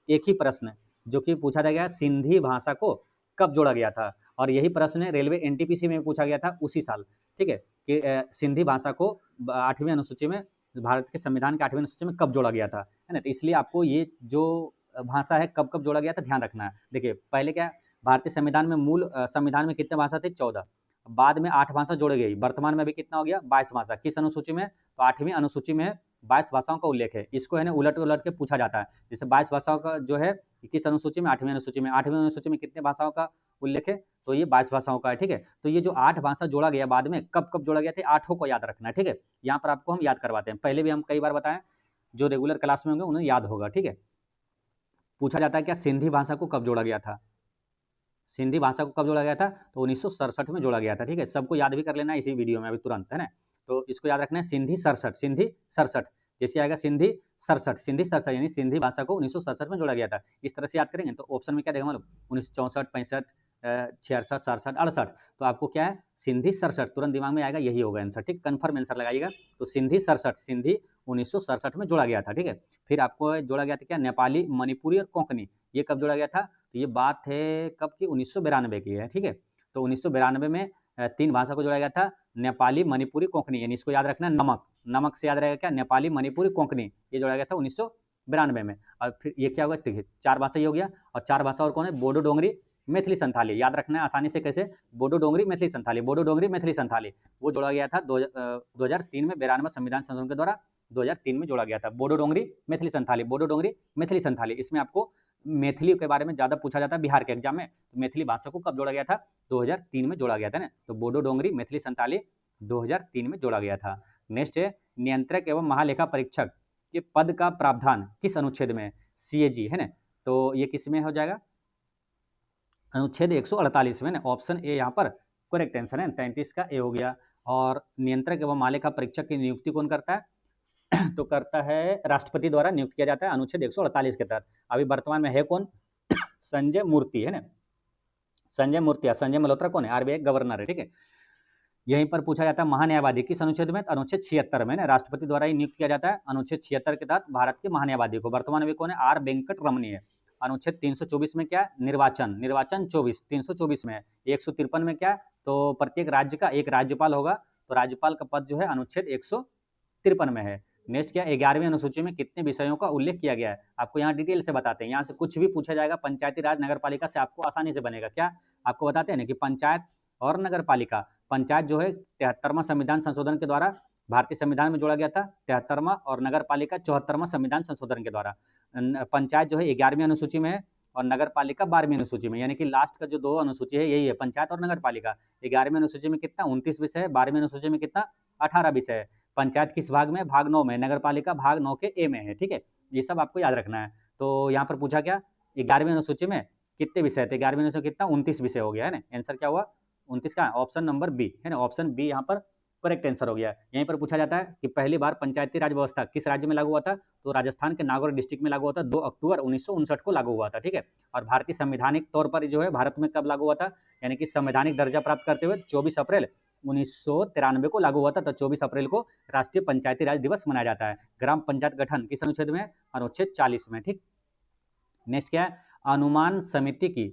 एक ही प्रश्न जो कि पूछा गया, सिंधी भाषा को कब जोड़ा गया था? और यही प्रश्न रेलवे एनटीपीसी में पूछा गया था उसी साल, ठीक है, कि सिंधी भाषा को 8वीं अनुसूची में, भारत के संविधान के 8वीं अनुसूची में कब जोड़ा गया था, है ना। तो इसलिए आपको ये जो भाषा है कब कब जोड़ा गया था ध्यान रखना है। देखिए, पहले क्या, भारतीय संविधान में मूल संविधान में कितने भाषा थे? 14। बाद में 8 भाषा जोड़ी गई। वर्तमान में अभी कितना हो गया? 22 भाषा। किस अनुसूची में? तो 8वीं अनुसूची में 22 भाषाओं का उल्लेख है। इसको है ना उलट उलट के पूछा जाता है। जैसे 22 भाषाओं का जो है किस अनुसूची में? 8वीं अनुसूची में। 8वीं अनुसूची में कितने भाषाओं का उल्लेख है? तो ये 22 भाषाओं का है, ठीक है। तो ये जो 8 भाषा जोड़ा गया बाद में, कब कब जोड़ा गया था? 8 को याद रखना है, ठीक है। यहाँ पर आपको हम याद करवाते हैं, पहले भी हम कई बार बताएं, जो रेगुलर क्लास में होंगे उन्हें याद होगा, ठीक है। पूछा जाता है क्या, सिंधी भाषा को कब जोड़ा गया था? सिंधी भाषा को कब जोड़ा गया था? तो 1967 में जोड़ा गया था, ठीक है। सबको याद भी कर लेना इसी वीडियो में अभी तुरंत, है ना। तो इसको याद रखना है, सिंधी 67, सिंधी 67, जैसे आएगा सिंधी 67, सिंधी 67, यानी सिंधी भाषा को 1967 में जोड़ा गया था। इस तरह से याद करेंगे तो ऑप्शन में क्या देगा मालूम? 1964, 65, 66, 67, 68। तो आपको क्या है, सिंधी 67 तुरंत दिमाग में आएगा, यही होगा आंसर, ठीक। कन्फर्म आंसर लगाइएगा। तो सिंधी 67, सिंधी 1967 में जोड़ा गया था, ठीक है। फिर आपको जोड़ा गया था क्या, नेपाली, मणिपुरी और कोंकणी, ये कब जोड़ा गया था? तो ये बात है कब की? 1992 की है, ठीक है। तो 1992 में 3 भाषा को जोड़ा गया था, नेपाली, मणिपुरी, कोंकणी, यानी इसको याद रखना, नमक, नमक से याद रहेगा क्या, नेपाली, मणिपुरी, कोंकणी, ये जोड़ा गया था 1992 में। और फिर ये क्या होगा, देखिए 4 भाषा ये हो गया, और 4 भाषा और कौन है? बोडो, डोंगरी, मैथिली, संथाली, याद रखना है आसानी से कैसे, बोडो, डोंगरी, मैथिली, संथाली, बोडो, डोंगरी, मैथिली, संथाली, वो जोड़ा गया था 2003 में 92वां संविधान संशोधन के द्वारा 2003 में जोड़ा गया था। बोडो, डोंगरी, मैथिली, संथाली, बोडो, डोंगरी, मैथिली, संथाली। इसमें आपको मैथिली के बारे में ज़्यादा पूछा जाता है बिहार के एग्जाम में। तो मैथिली भाषा को कब जोड़ा गया था? 2003 में जोड़ा गया था ना। तो बोडो, डोंगरी, मैथिली, संथाली 2003 में जोड़ा गया था। नेक्स्ट है, नियंत्रक एवं महालेखा परीक्षक के पद का प्रावधान किस अनुच्छेद में? सीएजी, है ना। तो ये किस में हो जाएगा? अनुच्छेद 148 में ना, ऑप्शन ए यहाँ पर करेक्ट आंसर है, 33 का ए हो गया। और नियंत्रक एवं महालेखा परीक्षक की नियुक्ति कौन करता है? तो करता है राष्ट्रपति द्वारा नियुक्त किया जाता है अनुच्छेद 148 के तहत। अभी वर्तमान में है कौन? संजय मूर्ति, है ना, संजय मूर्ति। संजय मल्होत्रा कौन है? आरबीआई गवर्नर है, ठीक है। यहीं पर पूछा जाता है महान्यायवादी किस अनुच्छेद में? अनुच्छेद 76 में ना, राष्ट्रपति द्वारा ही नियुक्त किया जाता है अनुच्छेद 76 के तहत भारत के महान्यायवादी को। वर्तमान में कौन है? आर वेंकट रमनी है। अनुच्छेद 324 में क्या? निर्वाचन, निर्वाचन 24, 324 में है। 153 में क्या? तो प्रत्येक राज्य का एक राज्यपाल होगा, तो राज्यपाल का पद जो है अनुच्छेद 153 में है। नेक्स्ट क्या, 11वीं अनुसूची में कितने विषयों का उल्लेख किया गया है? आपको यहाँ डिटेल से बताते हैं, यहाँ से कुछ भी पूछा जाएगा पंचायती राज नगर पालिका से आपको आसानी से बनेगा। क्या आपको बताते हैं ना कि पंचायत और नगर पालिका, पंचायत जो है 73वां संविधान संशोधन के द्वारा भारतीय संविधान में जोड़ा गया था 73वां, और नगर पालिका 74वां संविधान संशोधन के द्वारा। पंचायत जो है 11वीं अनुसूची में है और नगर पालिका 12वीं अनुसूची में, यानी कि लास्ट का जो 2 अनुसूची है यही है, पंचायत और नगर पालिका। 11वीं अनुसूची में कितना? 29 विषय है। 12वीं अनुसूची में कितना? 18 विषय है। पंचायत किस भाग में? भाग 9 में। नगर पालिका भाग 9 के ए में है, ठीक है। ये सब आपको याद रखना है। तो यहाँ पर पूछा क्या, 11वीं अनुसूची में कितने विषय थे? 11वीं अनुसूची कितना? 29 विषय हो गया, है ना। आंसर क्या हुआ? 29 का ऑप्शन नंबर बी, है ना, ऑप्शन बी यहाँ पर करेक्ट आंसर हो गया। यहीं पर पूछा जाता है कि पहली बार पंचायती राज व्यवस्था किस राज्य में लागू हुआ था, तो राजस्थान के नागौर डिस्ट्रिक्ट में लागू हुआ था, 2 अक्टूबर 1959 को लागू हुआ था, ठीक है। और भारतीय संवैधानिक तौर पर जो है भारत में कब लागू हुआ था, यानी कि संवैधानिक दर्जा प्राप्त करते हुए 24 अप्रैल 1993 को लागू हुआ था। तो 24 अप्रैल को राष्ट्रीय पंचायती राज दिवस मनाया जाता है। ग्राम पंचायत गठन किस अनुच्छेद में, अनुच्छेद 40 में, ठीक। नेक्स्ट क्या है, अनुमान समिति की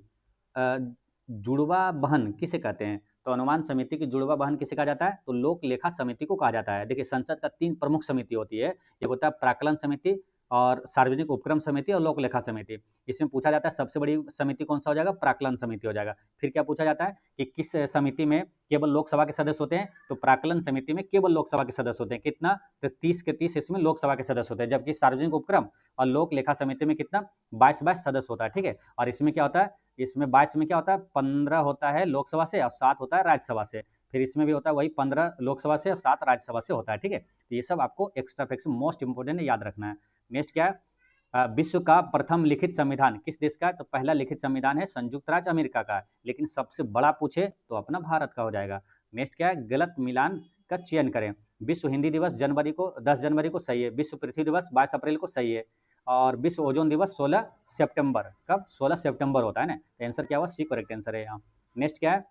जुड़वा बहन किसे कहते हैं, तो अनुमान समिति की जुड़वा बहन किसे कहा जाता है, तो लोक लेखा समिति को कहा जाता है। देखिए संसद का 3 प्रमुख समिति होती है, एक होता है प्राक्कलन समिति और सार्वजनिक उपक्रम समिति और लोक लेखा समिति। इसमें पूछा जाता है सबसे बड़ी समिति कौन सा हो जाएगा, प्राक्कलन समिति हो जाएगा। फिर क्या पूछा जाता है कि किस समिति में केवल लोकसभा के सदस्य होते हैं, तो प्राक्कलन समिति में केवल लोकसभा के सदस्य होते हैं। कितना, तो 30 के 30 इसमें लोकसभा के सदस्य होते हैं, जबकि सार्वजनिक उपक्रम और लोक लेखा समिति में कितना, 22 सदस्य होता है, ठीक है। और इसमें क्या होता है, इसमें 22 में क्या होता है, 15 होता है लोकसभा से और 7 होता है राज्यसभा से। फिर इसमें भी होता है वही 15 लोकसभा से और 7 राज्यसभा से होता है, ठीक है। तो ये सब आपको एक्स्ट्रा फैक्ट्स मोस्ट इंपोर्टेंट याद रखना है। नेक्स्ट क्या है, विश्व का प्रथम लिखित संविधान किस देश का है, तो पहला लिखित संविधान है संयुक्त राज्य अमेरिका का, लेकिन सबसे बड़ा पूछे तो अपना भारत का हो जाएगा। नेक्स्ट क्या है, गलत मिलान का चयन करें। विश्व हिंदी दिवस जनवरी को 10 जनवरी को सही है, विश्व पृथ्वी दिवस 22 अप्रैल को सही है, और विश्व ओजोन दिवस 16 सितंबर, कब, 16 सितंबर होता है ना। तो आंसर क्या हुआ, सी करेक्ट आंसर है यहाँ। नेक्स्ट क्या है,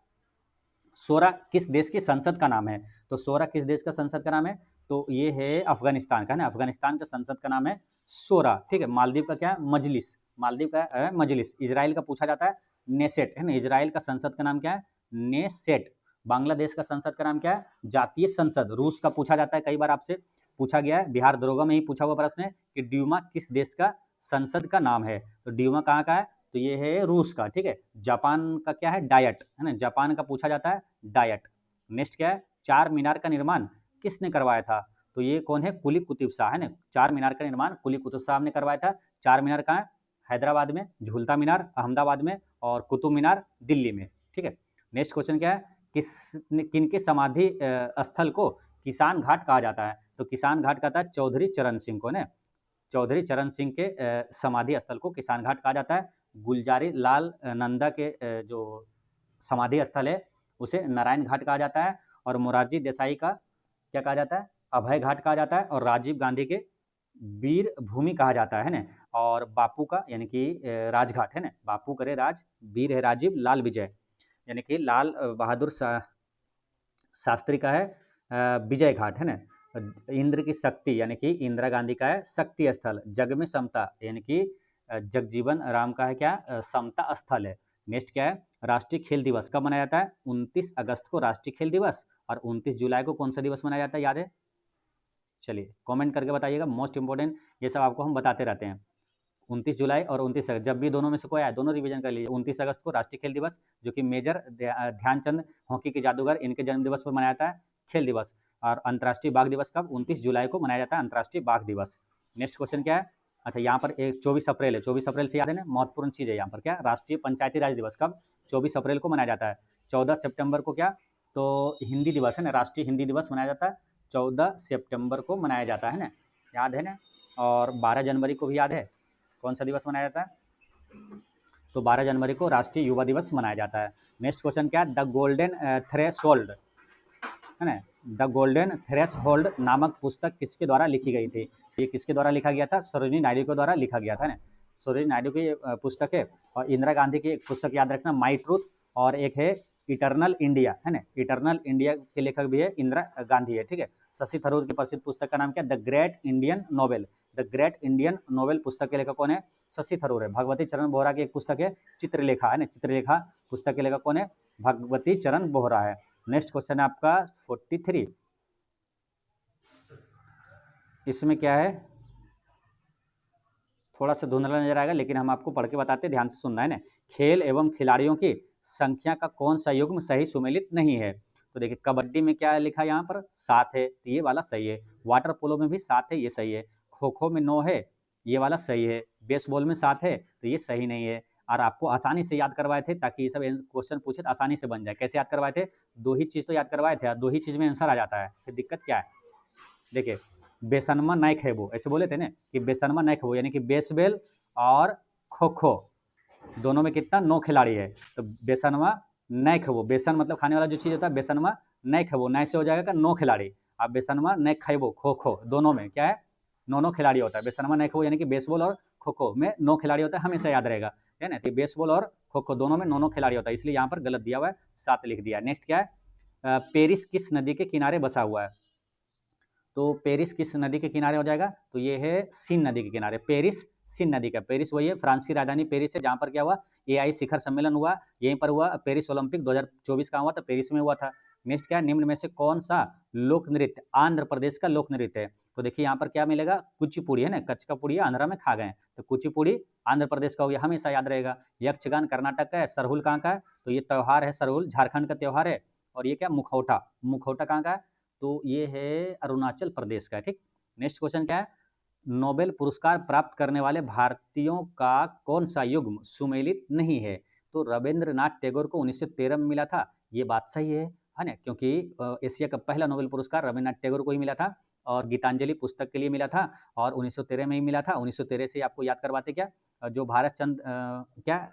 सोरा किस देश की संसद का नाम है, तो सोरा किस देश का संसद का नाम है, तो ये है अफगानिस्तान का ना, अफगानिस्तान का संसद का नाम है सोरा, ठीक है। मालदीव का क्या है, मजलिस, मालदीव का मजलिस। इजराइल का पूछा जाता है नेसेट, है ना, इजराइल का संसद का नाम क्या है, नेसेट। बांग्लादेश का संसद का नाम क्या है, जातीय संसद। रूस का पूछा जाता है, कई बार आपसे पूछा गया है, बिहार दरोगा में ही पूछा हुआ प्रश्न है कि ड्यूमा किस देश का संसद का नाम है, तो ड्यूमा कहाँ का है, तो ये है रूस का, ठीक है। जापान का क्या है, डायट, है ना, जापान का पूछा जाता है डायट। नेक्स्ट क्या है, चार मीनार का निर्माण किसने करवाया था, तो ये कौन है, कुली कुतुब शाह, है ना। चार मीनार का निर्माण कुली कुतुब शाह ने करवाया था। चार मीनार कहाँ है, हैदराबाद में, झूलता मीनार अहमदाबाद में, और कुतुब मीनार दिल्ली में, ठीक है। नेक्स्ट क्वेश्चन क्या है, किनके समाधि स्थल को किसान घाट कहा जाता है, तो किसान घाट कहता है चौधरी चरण सिंह को, ने चौधरी चरण सिंह के समाधि स्थल को किसान घाट कहा जाता है। गुलजारी लाल नंदा के जो समाधि स्थल है उसे नारायण घाट कहा जाता है, और मोरारजी देसाई का क्या कहा जाता है, अभय घाट कहा जाता है, और राजीव गांधी के वीर भूमि कहा जाता है ना। और बापू का यानी कि राजघाट, है ना, बापू करे राज, वीर है राजीव, लाल विजय यानी कि लाल बहादुर शास्त्री का है विजय घाट, है ना। इंद्र की शक्ति यानी कि इंदिरा गांधी का है शक्ति स्थल। जग में समता यानी कि जगजीवन राम का है क्या, समता स्थल है। नेक्स्ट क्या है, राष्ट्रीय खेल दिवस कब मनाया जाता है, 29 अगस्त को राष्ट्रीय खेल दिवस, और 29 जुलाई को कौन सा दिवस मनाया जाता है, याद है, चलिए कमेंट करके बताइएगा, मोस्ट इंपोर्टेंट ये सब आपको हम बताते रहते हैं। 29 जुलाई और 29 अगस्त, जब भी दोनों में से कोई आए दोनों रिवीजन कर लीजिए। 29 अगस्त को राष्ट्रीय खेल दिवस, जो कि मेजर ध्यानचंद हॉकी के जादूगर इनके जन्म दिवस पर मनाया जाता है खेल दिवस। और अंतर्राष्ट्रीय बाघ दिवस कब, 29 जुलाई को मनाया जाता है अंतर्राष्ट्रीय बाघ दिवस। नेक्स्ट क्वेश्चन क्या है, अच्छा यहाँ पर एक 24 अप्रैल है, 24 अप्रैल से याद है ना, महत्वपूर्ण चीज़ है यहाँ पर, क्या राष्ट्रीय पंचायती राज दिवस कब, 24 अप्रैल को मनाया जाता है। 14 सितंबर को क्या, तो हिंदी दिवस, है ना, राष्ट्रीय हिंदी दिवस मनाया जाता है, 14 सितंबर को मनाया जाता है ना, याद है ना। और 12 जनवरी को भी याद है, कौन सा दिवस मनाया जाता है, तो 12 जनवरी को राष्ट्रीय युवा दिवस मनाया जाता है। नेक्स्ट क्वेश्चन क्या है, द गोल्डन थ्रेशोल्ड, है ना, द गोल्डन थ्रेशोल्ड नामक पुस्तक किसके द्वारा लिखी गई थी, ये किसके द्वारा लिखा गया था, सरोजिनी नायडू के द्वारा लिखा गया था ना, सरोजिनी नायडू की पुस्तक है। और इंदिरा गांधी की एक पुस्तक याद रखना, माई ट्रूथ, और एक है इटर्नल इंडिया, है ना, इटर्नल इंडिया के लेखक भी है इंदिरा गांधी है, ठीक है। शशि थरूर की प्रसिद्ध पुस्तक का नाम क्या, the great Indian novel, the great Indian novel पुस्तक के लेखक कौन है, शशि थरूर है। भगवती चरण बोहरा की एक पुस्तक है चित्रलेखा, है ना, चित्रलेखा पुस्तक के लेखक कौन है, भगवती चरण बोहरा है। नेक्स्ट क्वेश्चन है आपका 43, इसमें क्या है, थोड़ा सा धुंधला नजर आएगा लेकिन हम आपको पढ़ के बताते हैं, ध्यान से सुनना है ना। खेल एवं खिलाड़ियों की संख्या का कौन सा युग्म सही सुमेलित नहीं है, तो देखिए कबड्डी में क्या लिखा है यहाँ पर 7 है, तो ये वाला सही है। वाटर पोलो में भी 7 है, ये सही है। खो खो में 9 है, ये वाला सही है। बेसबॉल में 7 है, तो ये सही नहीं है। और आपको आसानी से याद करवाए थे ताकि ये सब क्वेश्चन पूछे तो आसानी से बन जाए। कैसे याद करवाए थे, 2 ही चीज़ तो याद करवाए थे, 2 ही चीज़ में आंसर आ जाता है, फिर दिक्कत क्या है। देखिए बेसनमा नहीं खेबो, ऐसे बोले थे ना कि बेसनमा नहीं खेबो, यानी कि बेसबॉल और खो खो दोनों में कितना 9 खिलाड़ी है, तो बेसनवा नहीं खेबो, बेसन मतलब खाने वाला जो चीज़ होता है, बेसनवा नहीं खेबो, नहीं से हो जाएगा नो खिलाड़ी। अब बेसनमा नहीं खेबो खो खो, दोनों में क्या है, नो खिलाड़ी होता है। बेसनमा नहीं खेबो यानी कि बेसबॉल और खो खो में नो खिलाड़ी होता है, हमेशा याद रहेगा, है ना। तो बेसबॉल और खो खो दोनों में नो खिलाड़ी होता है, इसलिए यहाँ पर गलत दिया हुआ है, 7 लिख दिया। नेक्स्ट क्या है, पेरिस किस नदी के किनारे बसा हुआ है? तो पेरिस किस नदी के किनारे हो जाएगा? तो ये है सीन नदी के किनारे, पेरिस सीन नदी का। पेरिस वही है, फ्रांस की राजधानी पेरिस है, जहाँ पर क्या हुआ, एआई शिखर सम्मेलन हुआ, यहीं पर हुआ। पेरिस ओलंपिक 2024 का हुआ था, पेरिस में हुआ था। नेक्स्ट क्या है, निम्न में से कौन सा लोक नृत्य आंध्र प्रदेश का लोक नृत्य है? तो देखिए यहाँ पर क्या मिलेगा, कुचिपुड़ी है ना, कच्छ का पुड़ी आंध्रा में खा गए, तो कुचिपुड़ी आंध्र प्रदेश का हो गया, हमेशा याद रहेगा। यक्षगान कर्नाटक का है, सरहुल कहाँ का है? तो ये त्यौहार है सरहुल, झारखंड का त्यौहार है। और ये क्या, मुखौटा, मुखौटा कहाँ का है? तो ये है अरुणाचल प्रदेश का, ठीक। नेक्स्ट क्वेश्चन क्या है, नोबेल पुरस्कार प्राप्त करने वाले भारतीयों का कौन सा युग्म सुमेलित नहीं है? तो रविंद्रनाथ टैगोर को 1913 में मिला था, ये बात सही है ना, क्योंकि एशिया का पहला नोबेल पुरस्कार रविंद्रनाथ टैगोर को ही मिला था, और गीतांजलि पुस्तक के लिए मिला था, और 1913 में ही मिला था। 1913 से आपको याद करवाते क्या, जो भारत चंद क्या,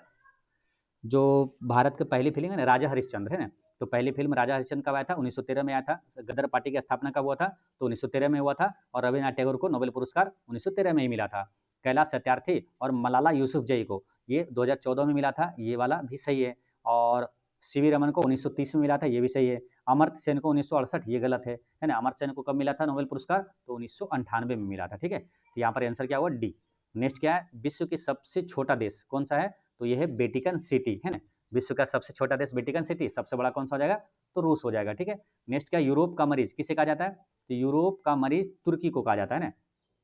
जो भारत की पहली फिल्म है ना, राजा हरिश्चंद्र, है ना, तो पहली फिल्म राजा हरिश्चंद्र कब आया था? 1913 में आया था। गदर पार्टी की स्थापना कब हुआ था? तो 1913 में हुआ था, और रविन्द्रनाथ टैगोर को नोबेल पुरस्कार 1913 में ही मिला था। कैलाश सत्यार्थी और मलाला यूसुफजई को ये 2014 में मिला था, ये वाला भी सही है। और सीवी रमन को 1930 में मिला था, ये भी सही है। अमर्त्य सेन को 1968, ये गलत है ना। अमर्त्य सेन को कब मिला था नोबेल पुरस्कार? तो 1998 में मिला था, ठीक है। तो यहाँ पर आंसर क्या हुआ, डी। नेक्स्ट क्या है, विश्व की सबसे छोटा देश कौन सा है? तो ये है वेटिकन सिटी, है ना। विश्व का सबसे छोटा देश वेटिकन सिटी, सबसे बड़ा कौन सा हो जाएगा? तो रूस हो जाएगा, ठीक है। नेक्स्ट क्या, यूरोप का मरीज किसे कहा जाता है? तो यूरोप का मरीज तुर्की को कहा जाता है ना।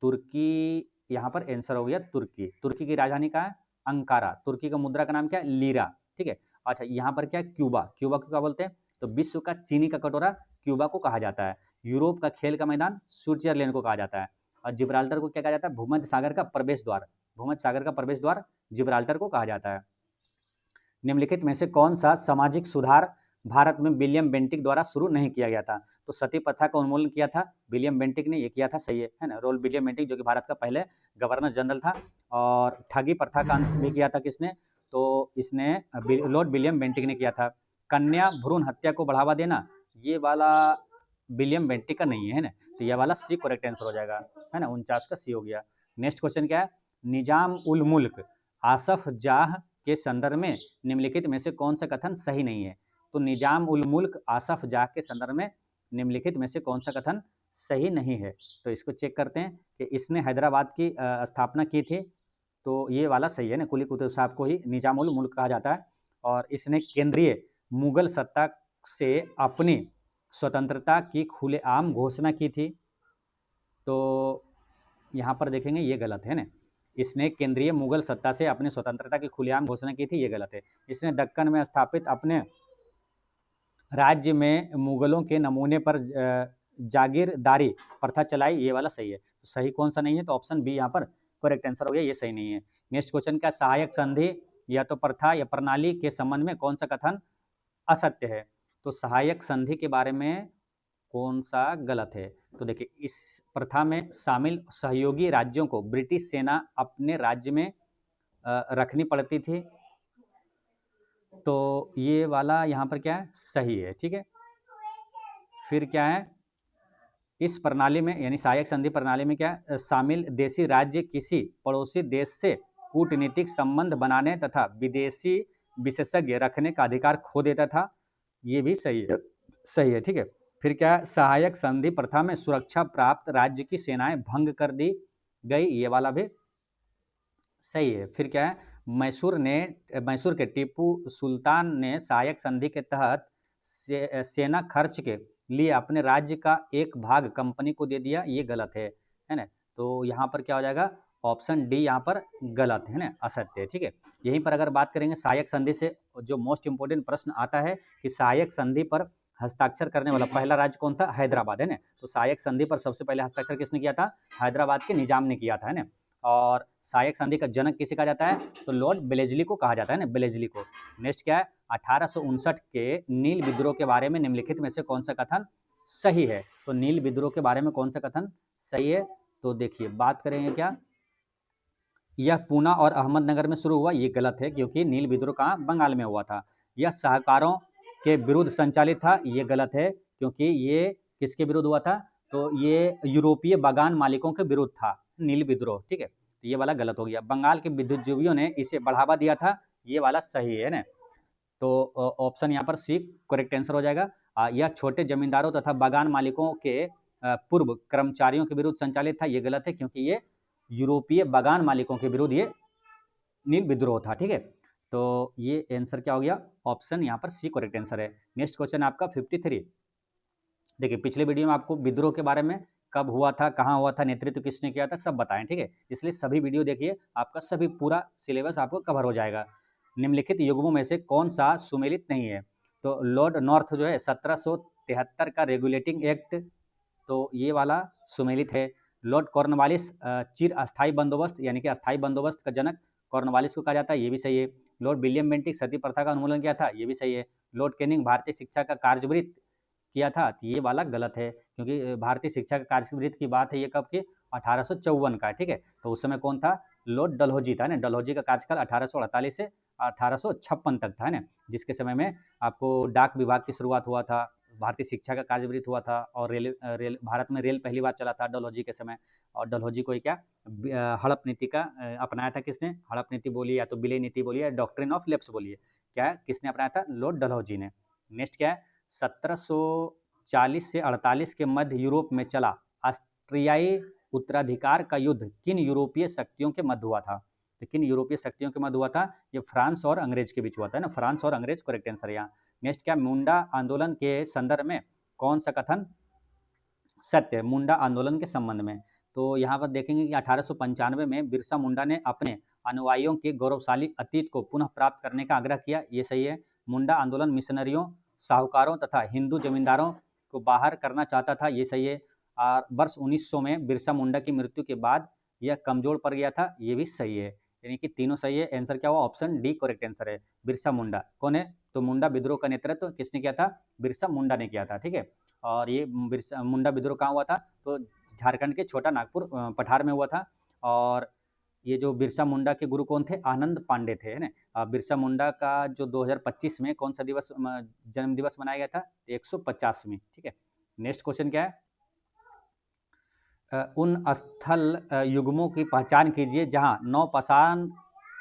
तुर्की, यहाँ पर आंसर हो गया तुर्की। तुर्की की राजधानी कहाँ है? अंकारा। तुर्की का मुद्रा का नाम क्या है? लीरा, ठीक है। अच्छा, यहाँ पर क्या है, क्यूबा। क्यूबा को क्या बोलते हैं? तो विश्व का चीनी का कटोरा क्यूबा को कहा जाता है। यूरोप का खेल का मैदान स्विट्जरलैंड को कहा जाता है। और जिब्राल्टर को क्या कहा जाता है? भूमध्य सागर का प्रवेश द्वार। भूमध्य सागर का प्रवेश द्वार जिब्राल्टर को कहा जाता है। निम्नलिखित में से कौन सा सामाजिक सुधार भारत में विलियम बेंटिक द्वारा शुरू नहीं किया गया था? तो सती प्रथा का उन्मूलन किया था विलियम बेंटिक ने, ये किया था, सही है ना। रोल विलियम बेंटिक जो कि भारत का पहले गवर्नर जनरल था। और ठगी प्रथा का अंत भी किया था किसने? तो इसने लॉर्ड विलियम बेंटिक ने किया था। कन्या भ्रूण हत्या को बढ़ावा देना, ये वाला विलियम बेंटिक का नहीं है ना, तो यह वाला सी करेक्ट आंसर हो जाएगा, है ना। 49 का सी हो गया। नेक्स्ट क्वेश्चन क्या है, निजाम उल मुल्क आसफ जाह के संदर्भ में निम्नलिखित में से कौन सा कथन सही नहीं है? तो निजाम उल मुल्क आसफ जाह के संदर्भ में निम्नलिखित में से कौन सा कथन सही नहीं है? तो इसको चेक करते हैं कि इसने हैदराबाद की स्थापना की थी, तो ये वाला सही है ना, कुली कुतुब साहब को ही निजाम उल मुल्क कहा जाता है। और इसने केंद्रीय मुगल सत्ता से अपनी स्वतंत्रता की खुलेआम घोषणा की थी, तो यहाँ पर देखेंगे ये गलत है ना। इसने केंद्रीय मुगल सत्ता से अपनी स्वतंत्रता की खुलेआम घोषणा की थी, ये गलत है। इसने दक्कन में स्थापित अपने राज्य में मुगलों के नमूने पर जागीरदारी प्रथा चलाई, ये वाला सही है। तो सही कौन सा नहीं है? तो ऑप्शन बी यहाँ पर करेक्ट आंसर हो गया, ये सही नहीं है। नेक्स्ट क्वेश्चन का, सहायक संधि या तो प्रथा या प्रणाली के संबंध में कौन सा कथन असत्य है? तो सहायक संधि के बारे में कौन सा गलत है? तो देखिए, इस प्रथा में शामिल सहयोगी राज्यों को ब्रिटिश सेना अपने राज्य में रखनी पड़ती थी, तो ये वाला यहाँ पर क्या है, सही है, ठीक है। फिर क्या है, इस प्रणाली में यानी सहायक संधि प्रणाली में क्या शामिल देशी राज्य किसी पड़ोसी देश से कूटनीतिक संबंध बनाने तथा विदेशी विशेषज्ञ रखने का अधिकार खो देता था, ये भी सही है, सही है, ठीक है। फिर क्या, सहायक संधि प्रथा में सुरक्षा प्राप्त राज्य की सेनाएं भंग कर दी गई, ये वाला भी सही है। फिर क्या है, मैसूर के टीपू सुल्तान ने सहायक संधि के तहत सेना खर्च के लिए अपने राज्य का एक भाग कंपनी को दे दिया, ये गलत है ना। तो यहाँ पर क्या हो जाएगा, ऑप्शन डी यहाँ पर गलत है ना, असत्य है, ठीक है। यहीं पर अगर बात करेंगे सहायक संधि से जो मोस्ट इंपोर्टेंट प्रश्न आता है कि सहायक संधि पर हस्ताक्षर करने वाला पहला राज्य कौन था? हैदराबाद, है ना। तो सहायक संधि पर सबसे पहले हस्ताक्षर किसने किया था? हैदराबाद के निजाम ने किया था, है ना। और सहायक संधि का जनक किसे कहा जाता है? तो लॉर्ड बेलेजली को कहा जाता है ना, बेलेजली को। नेक्स्ट क्या है, 1859 के नील विद्रोह के बारे में निम्नलिखित में से कौन सा कथन सही है? तो नील विद्रोह के बारे में कौन सा कथन सही है? तो देखिए, बात करेंगे क्या, यह पूना और अहमदनगर में शुरू हुआ, ये गलत है, क्योंकि नील विद्रोह कहाँ? बंगाल में हुआ था। यह शाहकारों के विरुद्ध संचालित था, ये गलत है, क्योंकि ये किसके विरुद्ध हुआ था, तो ये यूरोपीय बागान मालिकों के विरुद्ध था, नील विद्रोह, ठीक है। तो ये वाला गलत हो गया। बंगाल के बुद्धिजीवियों ने इसे बढ़ावा दिया था, ये वाला सही है ना। तो ऑप्शन यहाँ पर सी करेक्ट आंसर हो जाएगा। यह छोटे जमींदारों तथा बागान मालिकों के पूर्व कर्मचारियों के विरुद्ध संचालित था, ये गलत है, क्योंकि ये यूरोपीय बागान मालिकों के विरुद्ध ये नील विद्रोह था, ठीक है। तो ये आंसर क्या हो गया, ऑप्शन यहाँ पर सी करेक्ट आंसर है। नेक्स्ट क्वेश्चन आपका 53। देखिए पिछले वीडियो में आपको विद्रोह के बारे में कब हुआ था, कहाँ हुआ था, नेतृत्व किसने किया था, सब बताएं, ठीक है। इसलिए सभी वीडियो देखिए, आपका सभी पूरा सिलेबस आपको कवर हो जाएगा। निम्नलिखित युग्मों में से कौन सा सुमेलित नहीं है, तो लॉर्ड नॉर्थ जो है 1773 का रेगुलेटिंग एक्ट, तो ये वाला सुमेलित है। लॉर्ड कॉर्नवालिस चिर अस्थायी बंदोबस्त यानी कि अस्थायी बंदोबस्त का जनक कॉर्नवालिस को कहा जाता है, ये भी सही है। लॉर्ड विलियम बेंटिक सती प्रथा का उन्मूलन किया था, ये भी सही है। लॉर्ड कैनिंग भारतीय शिक्षा का कार्यवृत्त किया था, तो ये वाला गलत है, क्योंकि भारतीय शिक्षा का कार्यवृत्त की बात है ये कब की, 1854 का, ठीक है। तो उस समय कौन था, लॉर्ड डलहौजी था ना। डलहौजी का कार्यकाल 1848 से 1856 तक था ना, जिसके समय में आपको डाक विभाग की शुरुआत हुआ था, भारतीय शिक्षा का कार्यवृत्त हुआ था, और रेल भारत में रेल पहली बार चला था डलहौजी के समय। और डलहौजी को क्या हड़प नीति का अपनाया था, किसने, हड़प नीति बोलिए या तो विलय नीति बोलिए, डॉक्ट्रिन ऑफ लेप्स बोलिए, क्या किसने अपनाया था, लॉर्ड डलहौजी ने। नेक्स्ट क्या है, 1740 से 48 के मध्य यूरोप में चला ऑस्ट्रियाई उत्तराधिकार का युद्ध किन यूरोपीय शक्तियों के मध्य हुआ था, तो किन यूरोपीय शक्तियों के मध्य हुआ था, ये फ्रांस और अंग्रेज के बीच हुआ था ना, फ्रांस और अंग्रेज करेक्ट आंसर यहाँ। नेक्स्ट क्या, मुंडा आंदोलन के संदर्भ में कौन सा कथन सत्य है, मुंडा आंदोलन के संबंध में, तो यहाँ पर देखेंगे कि 1895 में बिरसा मुंडा ने अपने अनुयायियों के गौरवशाली अतीत को पुनः प्राप्त करने का आग्रह किया, ये सही है। मुंडा आंदोलन मिशनरियों, साहूकारों तथा हिंदू जमींदारों को बाहर करना चाहता था, ये सही है। और वर्ष 1900 में बिरसा मुंडा की मृत्यु के बाद यह कमजोर पड़ गया था, ये भी सही है। यानी कि तीनों सही है। आंसर क्या हुआ, ऑप्शन डी करेक्ट आंसर है। बिरसा मुंडा कौन है, तो मुंडा विद्रोह का नेतृत्व किसने किया था, बिरसा मुंडा ने किया था, ठीक है। और ये बिरसा मुंडा विद्रोह कहाँ हुआ था, तो झारखंड के छोटा नागपुर पठार में हुआ था। और ये जो बिरसा मुंडा के गुरु कौन थे, आनंद पांडे थे, है ना। बिरसा मुंडा का जो 2025 में कौन सा दिवस जन्म दिवस मनाया गया था, 150वीं, ठीक है। नेक्स्ट क्वेश्चन क्या है, उन स्थल युग्मों की पहचान कीजिए जहां नवपाषाण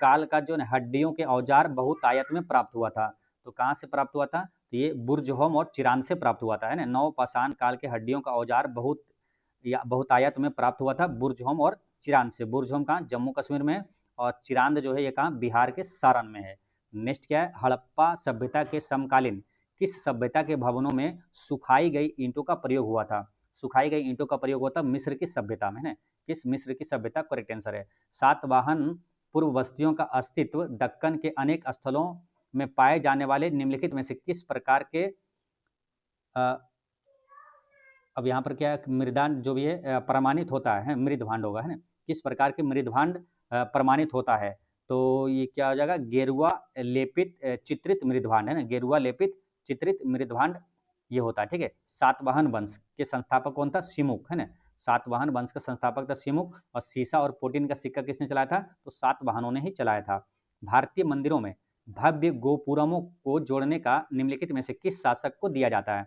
काल का जो हड्डियों के औजार बहुतायत में प्राप्त हुआ था, तो कहाँ से प्राप्त हुआ था, तो ये बुर्जहोम और चिरान से प्राप्त हुआ था, है ना। नवपाषाण काल के हड्डियों का औजार बहुतायत में प्राप्त हुआ था बुर्जहोम और चिरान से। बुर्जहोम कहाँ, जम्मू कश्मीर में है, और चिरांद जो है ये कहाँ, बिहार के सारण में है। नेक्स्ट क्या है, हड़प्पा सभ्यता के समकालीन किस सभ्यता के भवनों में सुखाई गई ईंटों का प्रयोग हुआ था, सुखाई गई ईंटों का प्रयोग होता मिस्र की सभ्यता में, है। किस मिस्र की सभ्यता, करेक्ट आंसर है। सातवाहन पूर्व बस्तियों का अस्तित्व दक्कन के अनेक स्थलों में पाए जाने वाले निम्नलिखित में से किस प्रकार के अब यहाँ पर क्या है, मृदान जो भी है प्रमाणित होता है, मृदभांड होगा, है ना। किस प्रकार के मृदभांड प्रमाणित होता है, तो ये क्या हो जाएगा, गेरुआ लेपित चित्रित मृदभांड, है ना। गेरुआ लेपित चित्रित मृदभांड ये होता है, ठीक है। सातवाहन वंश के संस्थापक कौन था, सिमुक, है ना। सातवाहन वंश का संस्थापक था सिमुक। और सीसा और पोटिन का सिक्का किसने चलाया था, तो सातवाहनों ने ही चलाया था। भारतीय मंदिरों में भव्य गोपुरमों को जोड़ने का निम्नलिखित में से किस शासक को दिया जाता है,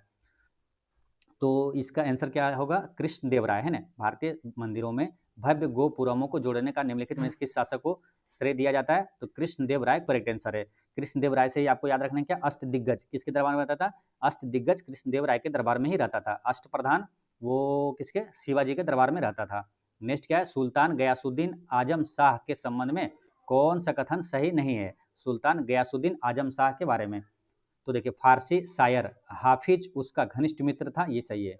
तो इसका आंसर क्या होगा, कृष्णदेवराय, है ना। भारतीय मंदिरों में भव्य गोपुरमों को जोड़ने का निम्नलिखित में किस शासक को श्रेय दिया जाता है, तो कृष्णदेवराय करेक्ट आंसर है। कृष्णदेवराय से ही आपको याद रखना है क्या, अष्ट दिग्गज किसके दरबार में रहता था, अष्ट दिग्गज कृष्णदेवराय के दरबार में ही रहता था। अष्ट प्रधान वो किसके, शिवाजी के दरबार में रहता था। नेक्स्ट क्या है, सुल्तान गयासुद्दीन आजम शाह के संबंध में कौन सा कथन सही नहीं है, सुल्तान गयासुद्दीन आजम शाह के बारे में, तो देखिए फारसी शायर हाफिज उसका घनिष्ठ मित्र था, ये सही है।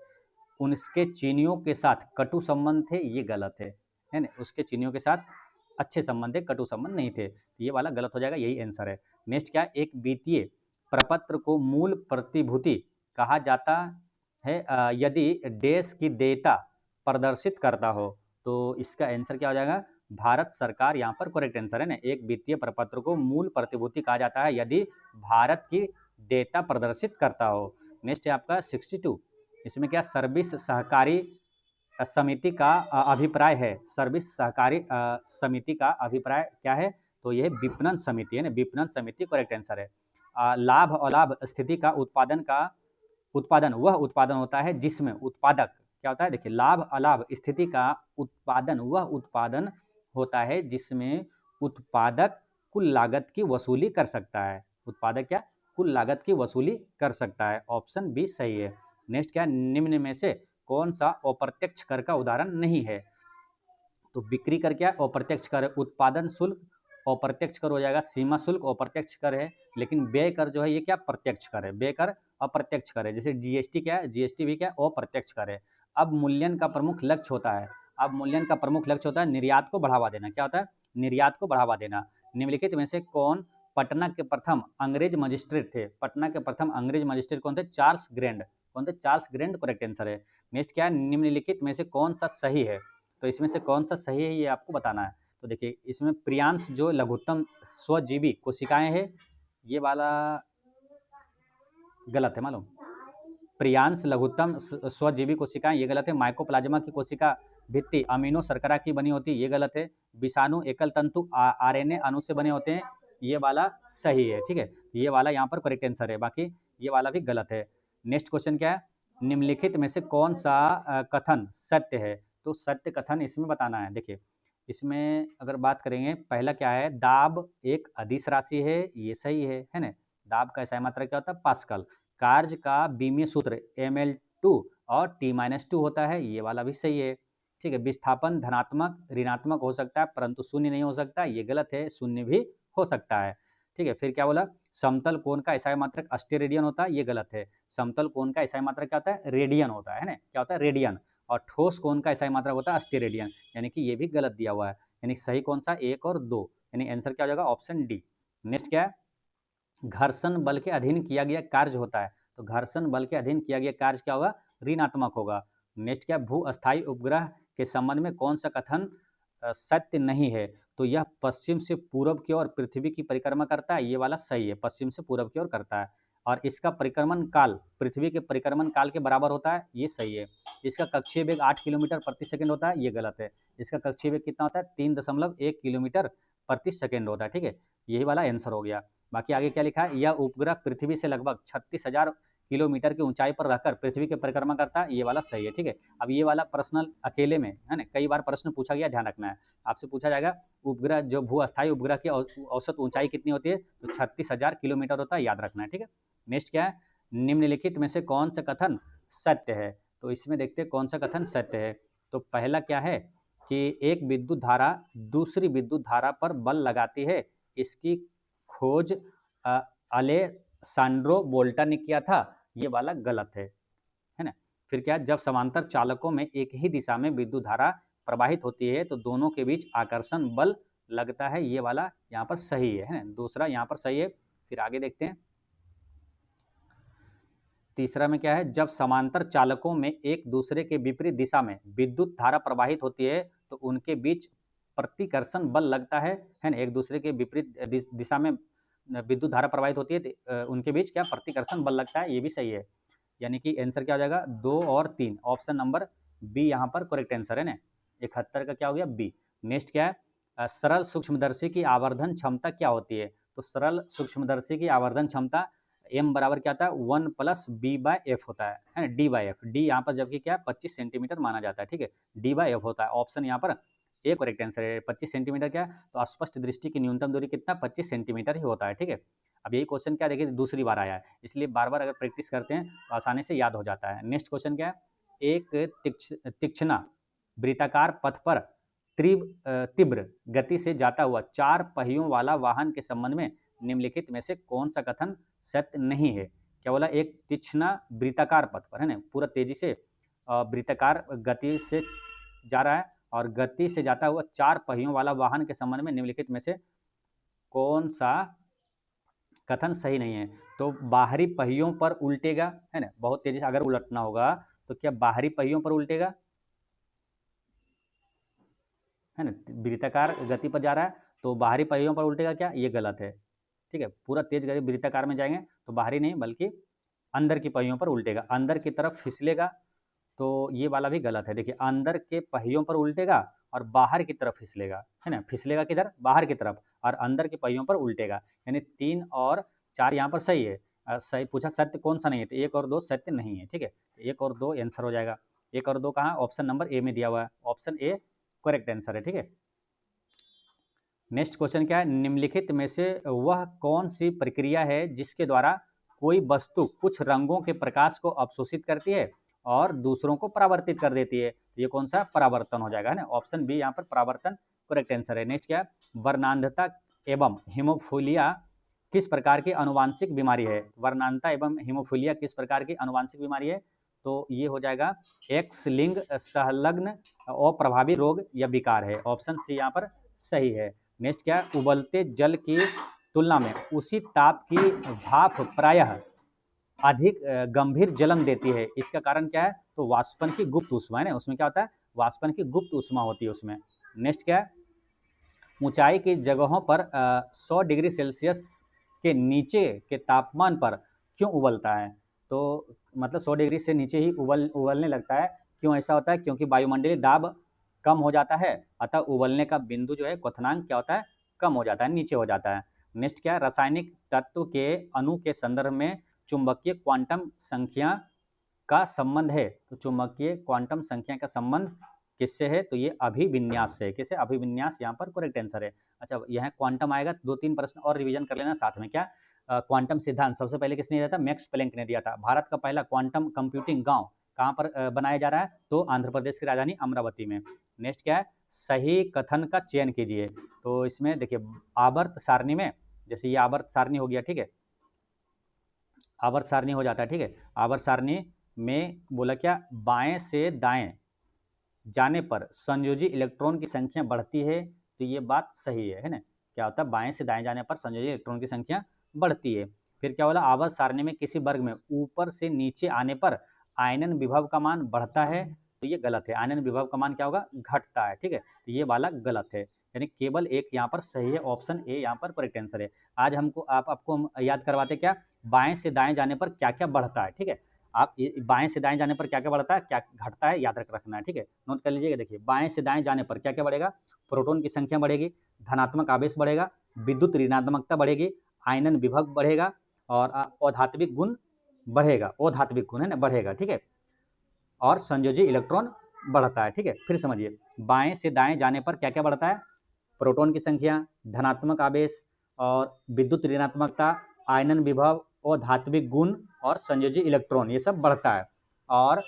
उनके चीनियों के साथ कटु संबंध थे, ये गलत है ना। उसके चीनियों के साथ अच्छे संबंध थे, कटु संबंध नहीं थे, ये वाला गलत हो जाएगा, यही आंसर है। नेक्स्ट क्या है, एक वित्तीय प्रपत्र को मूल प्रतिभूति कहा जाता है यदि देश की देयता प्रदर्शित करता हो, तो इसका आंसर क्या हो जाएगा, भारत सरकार यहाँ पर करेक्ट आंसर है ना। एक वित्तीय प्रपत्र को मूल प्रतिभूति कहा जाता है यदि भारत की देयता प्रदर्शित करता हो। नेक्स्ट है आपका 62, इसमें क्या सर्विस सहकारी समिति का अभिप्राय है, सर्विस सहकारी समिति का अभिप्राय क्या है, तो यह विपणन समिति है ना, विपणन समिति करेक्ट आंसर है। लाभ अलाभ स्थिति का उत्पादन का उत्पादन वह उत्पादन होता है जिसमें उत्पादक क्या होता है, देखिए लाभ अलाभ स्थिति का उत्पादन वह उत्पादन होता है जिसमें उत्पादक कुल लागत की वसूली कर सकता है। उत्पादक क्या कुल लागत की वसूली कर सकता है। ऑप्शन बी सही है। नेक्स्ट क्या, निम्न में से कौन सा अप्रत्यक्ष कर का उदाहरण नहीं है? तो बिक्री कर क्या अप्रत्यक्ष कर है, उत्पादन शुल्क अप्रत्यक्ष कर हो जाएगा, सीमा शुल्क अप्रत्यक्ष कर है, लेकिन व्यय कर जो है ये क्या प्रत्यक्ष कर है, व्यय कर अप्रत्यक्ष कर है। जैसे जीएसटी क्या है, जीएसटी भी क्या अप्रत्यक्ष कर है। अब मूल्यन का प्रमुख लक्ष्य होता है, अब मूल्यन का प्रमुख लक्ष्य होता है निर्यात को बढ़ावा देना। क्या होता है, निर्यात को बढ़ावा देना। निम्नलिखित में से कौन पटना के प्रथम अंग्रेज मजिस्ट्रेट थे? पटना के प्रथम अंग्रेज मजिस्ट्रेट कौन थे? Charles grand. कौन थे? चार्ल्स ग्रैंड करेक्ट आंसर है। नेक्स्ट क्या है, निम्नलिखित में से कौन सा सही है? तो इसमें से कौन सा सही है ये आपको बताना है। तो देखिए इसमें प्रियांश जो लघुत्तम स्वजीवी कोशिकाएं हैं ये वाला गलत है मालूम। प्रियांश लघुत्तम स्वजीवी कोशिकाएं ये गलत है। माइकोप्लाज्मा की कोशिका भित्ति अमीनो शर्करा की बनी होती है ये गलत है। विषाणु एकल तंतु आरएनए अणु से बने होते हैं ये वाला सही है। ठीक है, ये वाला यहाँ पर करेक्ट आंसर है, बाकी ये वाला भी गलत है। नेक्स्ट क्वेश्चन क्या है, निम्नलिखित में से कौन सा कथन सत्य है? तो सत्य कथन इसमें बताना है। देखिए इसमें अगर बात करेंगे, पहला क्या है, दाब एक अदिश राशि है, ये सही है ना। दाब का SI मात्रा क्या होता है, पास्कल। कार्य का बीमीय सूत्र ml2 और T-2 होता है, ये वाला भी सही है। ठीक है, विस्थापन धनात्मक ऋणात्मक हो सकता है परंतु शून्य नहीं हो सकता, ये गलत है, शून्य भी हो सकता है। ठीक है, फिर क्या बोला, समतल कोण का SI मात्रक अस्टेरेडियन होता है, ये गलत है। समतल कोण का SI मात्रक क्या होता है, रेडियन होता है ना, क्या होता है, रेडियन। और ठोस कोण का SI मात्रक होता है अस्टेरेडियन, यानी कि ये भी गलत दिया हुआ है। यानी सही कौन सा, 1 और 2, यानी आंसर क्या हो जाएगा, ऑप्शन डी। नेक्स्ट क्या है, घर्षण बल के अधीन किया गया कार्य होता है, तो घर्षण बल के अधीन किया गया कार्य क्या होगा, ऋणात्मक होगा। नेक्स्ट क्या, भू अस्थायी उपग्रह के संबंध में कौन सा कथन सत्य नहीं है? तो यह पश्चिम से पूर्व की ओर पृथ्वी की परिक्रमा करता है, ये वाला सही है, पश्चिम से पूर्व की ओर करता है। और इसका परिक्रमण काल पृथ्वी के परिक्रमण काल के बराबर होता है, ये सही है। इसका कक्षीय वेग 8 किलोमीटर प्रति सेकंड होता है, ये गलत है। इसका कक्षीय वेग कितना होता है, 3.1 किलोमीटर प्रति सेकंड होता है। ठीक है, यही वाला आंसर हो गया। बाकी आगे क्या लिखा है, यह उपग्रह पृथ्वी से लगभग 36,000 किलोमीटर की ऊंचाई पर रहकर पृथ्वी की परिक्रमा करता है, ये वाला सही है। ठीक है, अब ये वाला प्रश्न अकेले में है ना, कई बार प्रश्न पूछा गया, ध्यान रखना है। आपसे पूछा जाएगा उपग्रह जो भू अस्थायी उपग्रह की औसत ऊंचाई कितनी होती है, तो 36,000 किलोमीटर होता है, याद रखना है। ठीक है, नेक्स्ट क्या है, निम्नलिखित में से कौन सा कथन सत्य है? तो इसमें देखते हैं कौन सा कथन सत्य है। तो पहला क्या है कि एक विद्युत धारा दूसरी विद्युत धारा पर बल लगाती है, इसकी खोज अलेसांड्रो वोल्टा ने किया था, ये वाला गलत है ना। फिर क्या, जब समांतर चालकों में एक ही दिशा में विद्युत धारा प्रवाहित होती है तो दोनों के बीच आकर्षण बल लगता है, ये वाला यहाँ पर सही है ना, दूसरा यहाँ पर सही है। फिर आगे देखते हैं, तीसरा में क्या है, जब समांतर चालकों में एक दूसरे के विपरीत दिशा में विद्युत धारा प्रवाहित होती है तो उनके बीच प्रतिकर्षण बल लगता है ना, एक दूसरे के विपरीत दिशा में विद्युत धारा प्रवाहित होती है तो उनके बीच क्या प्रतिकर्षण बल लगता है, ये भी सही है। यानी कि आंसर क्या हो जाएगा, 2 और 3, ऑप्शन नंबर बी यहाँ पर करेक्ट आंसर है ना। 71 का क्या हो गया, बी। नेक्स्ट क्या है, सरल सूक्ष्मदर्शी की आवर्धन क्षमता क्या होती है? तो सरल सूक्ष्मदर्शी की आवर्धन क्षमता एम बराबर क्या होता है, 1+b/f होता है ना, d/f। डी यहाँ पर जबकि क्या है 25 सेंटीमीटर माना जाता है। ठीक है, d/f होता है, ऑप्शन यहाँ पर ए करेक्ट आंसर है। 25 सेंटीमीटर क्या है, तो अस्पष्ट दृष्टि की न्यूनतम दूरी कितना, 25 सेंटीमीटर ही होता है। ठीक है, अब यही क्वेश्चन क्या देखिए दूसरी बार आया है, इसलिए बार बार अगर प्रैक्टिस करते हैं तो आसानी से याद हो जाता है। नेक्स्ट क्वेश्चन क्या है, एक तीक्ष्णा वृत्ताकार पथ पर तीव्र गति से जाता हुआ 4 पहियों वाला वाहन के संबंध में निम्नलिखित में से कौन सा कथन सत्य नहीं है? क्या बोला, एक तीक्ष्णा वृत्ताकार पथ पर है ना, पूरा तेजी से वृत्ताकार गति से जा रहा है और गति से जाता हुआ 4 पहियों वाला वाहन के संबंध में निम्नलिखित में से कौन सा कथन सही नहीं है? तो बाहरी पहियों पर उल्टेगा है ना, बहुत तेजी से अगर उलटना होगा तो क्या बाहरी पहियों पर उल्टेगा है ना, वृत्ताकार गति पर जा रहा है तो बाहरी पहियों पर उल्टेगा क्या, ये गलत है। ठीक है, पूरा तेज गति वृत्ताकार में जाएंगे तो बाहरी नहीं बल्कि अंदर की पहियों पर उल्टेगा, अंदर की तरफ फिसलेगा, तो ये वाला भी गलत है। देखिए अंदर के पहियों पर उल्टेगा और बाहर की तरफ फिसलेगा है ना, फिसलेगा किधर, बाहर की तरफ, और अंदर के पहियों पर उल्टेगा, यानी 3 और 4 यहाँ पर सही है। सही पूछा, सत्य कौन सा नहीं है, तो 1 और 2 सत्य नहीं है, ठीक है। 1 और 2 आंसर हो जाएगा। 1 और 2 कहाँ, ऑप्शन नंबर ए में दिया हुआ है, ऑप्शन ए करेक्ट आंसर है, ठीक है। नेक्स्ट क्वेश्चन क्या है, निम्नलिखित में से वह कौन सी प्रक्रिया है जिसके द्वारा कोई वस्तु कुछ रंगों के प्रकाश को अवशोषित करती है और दूसरों को परावर्तित कर देती है, ये कौन सा, परावर्तन हो जाएगा, है ना, ऑप्शन बी यहाँ पर परावर्तन करेक्ट आंसर है। नेक्स्ट क्या है, वर्णांधता एवं हीमोफीलिया किस प्रकार की अनुवांशिक बीमारी है, वर्णांधता एवं हीमोफीलिया किस प्रकार की अनुवांशिक बीमारी है, तो ये हो जाएगा एक्स लिंग संलग्न अप्रभावी रोग या विकार है, ऑप्शन सी यहाँ पर सही है। नेक्स्ट क्या है, उबलते जल की तुलना में उसी ताप की भाप प्रायः अधिक गंभीर जलन देती है, इसका कारण क्या है, तो वाष्पन की गुप्त ऊष्मा है ना, उसमें क्या होता है, वाष्पन की गुप्त ऊष्मा होती है उसमें। नेक्स्ट क्या है, ऊंचाई की जगहों पर 100 डिग्री सेल्सियस के नीचे के तापमान पर क्यों उबलता है, तो मतलब 100 डिग्री से नीचे ही उबलने लगता है, क्यों ऐसा होता है, क्योंकि वायुमंडलीय दाब कम हो जाता है, अतः उबलने का बिंदु जो है क्वथनांक क्या होता है, कम हो जाता है, नीचे हो जाता है। नेक्स्ट क्या है, रासायनिक तत्व के अणु के संदर्भ में चुंबकीय क्वांटम संख्या का संबंध है, तो चुंबकीय क्वांटम संख्या का संबंध किससे है, तो ये अभिविन्यास से, किसे, अभिविन्यास यहाँ पर करेक्ट आंसर है। अच्छा यहाँ क्वांटम आएगा, 2-3 प्रश्न और रिवीजन कर लेना साथ में। क्या क्वांटम सिद्धांत सबसे पहले किसने दिया था, मैक्स प्लैंक ने दिया था। भारत का पहला क्वांटम कंप्यूटिंग गांव कहाँ पर बनाया जा रहा है, तो आंध्र प्रदेश की राजधानी अमरावती में। नेक्स्ट क्या है, सही कथन का चयन कीजिए, तो इसमें देखिए आवर्त सारणी में, जैसे ये आवर्त सारणी हो गया, ठीक है, आवर्त सारणी हो जाता है, ठीक है, आवर्त सारणी में बोला क्या, बाएं से दाएं जाने पर संयोजी इलेक्ट्रॉन की संख्या बढ़ती है, तो ये बात सही है ना, क्या होता है, बाएं से दाएं जाने पर संयोजी इलेक्ट्रॉन की संख्या बढ़ती है। फिर क्या बोला, आवर्त सारणी में किसी वर्ग में ऊपर से नीचे आने पर आयनन विभव का मान बढ़ता है, तो ये गलत है, आयनन विभव का मान क्या होगा, घटता है, ठीक है, तो ये वाला गलत है, यानी केवल एक यहाँ पर सही है, ऑप्शन ए यहाँ पर करेक्ट आंसर है। आज हमको आपको हम याद करवाते क्या, बाएं से दाएं जाने पर क्या क्या बढ़ता है, ठीक है, आप बाएं से दाएं जाने पर क्या क्या बढ़ता है, क्या घटता है, याद रखना है, ठीक है, नोट कर लीजिएगा। देखिए बाएं से दाएं जाने पर क्या क्या बढ़ेगा, प्रोटॉन की संख्या बढ़ेगी, धनात्मक आवेश बढ़ेगा, विद्युत ऋणात्मकता बढ़ेगी, आयनन विभव बढ़ेगा और अधात्विक गुण बढ़ेगा, अधात्विक गुण है ना बढ़ेगा, ठीक है, और संयोजी इलेक्ट्रॉन बढ़ता है, ठीक है। फिर समझिए, बाएं से दाएं जाने पर क्या क्या बढ़ता है, प्रोटॉन की संख्या, धनात्मक आवेश और विद्युत ऋणात्मकता, आयनन विभव और धात्विक गुण और संयोजी इलेक्ट्रॉन, ये सब बढ़ता है। और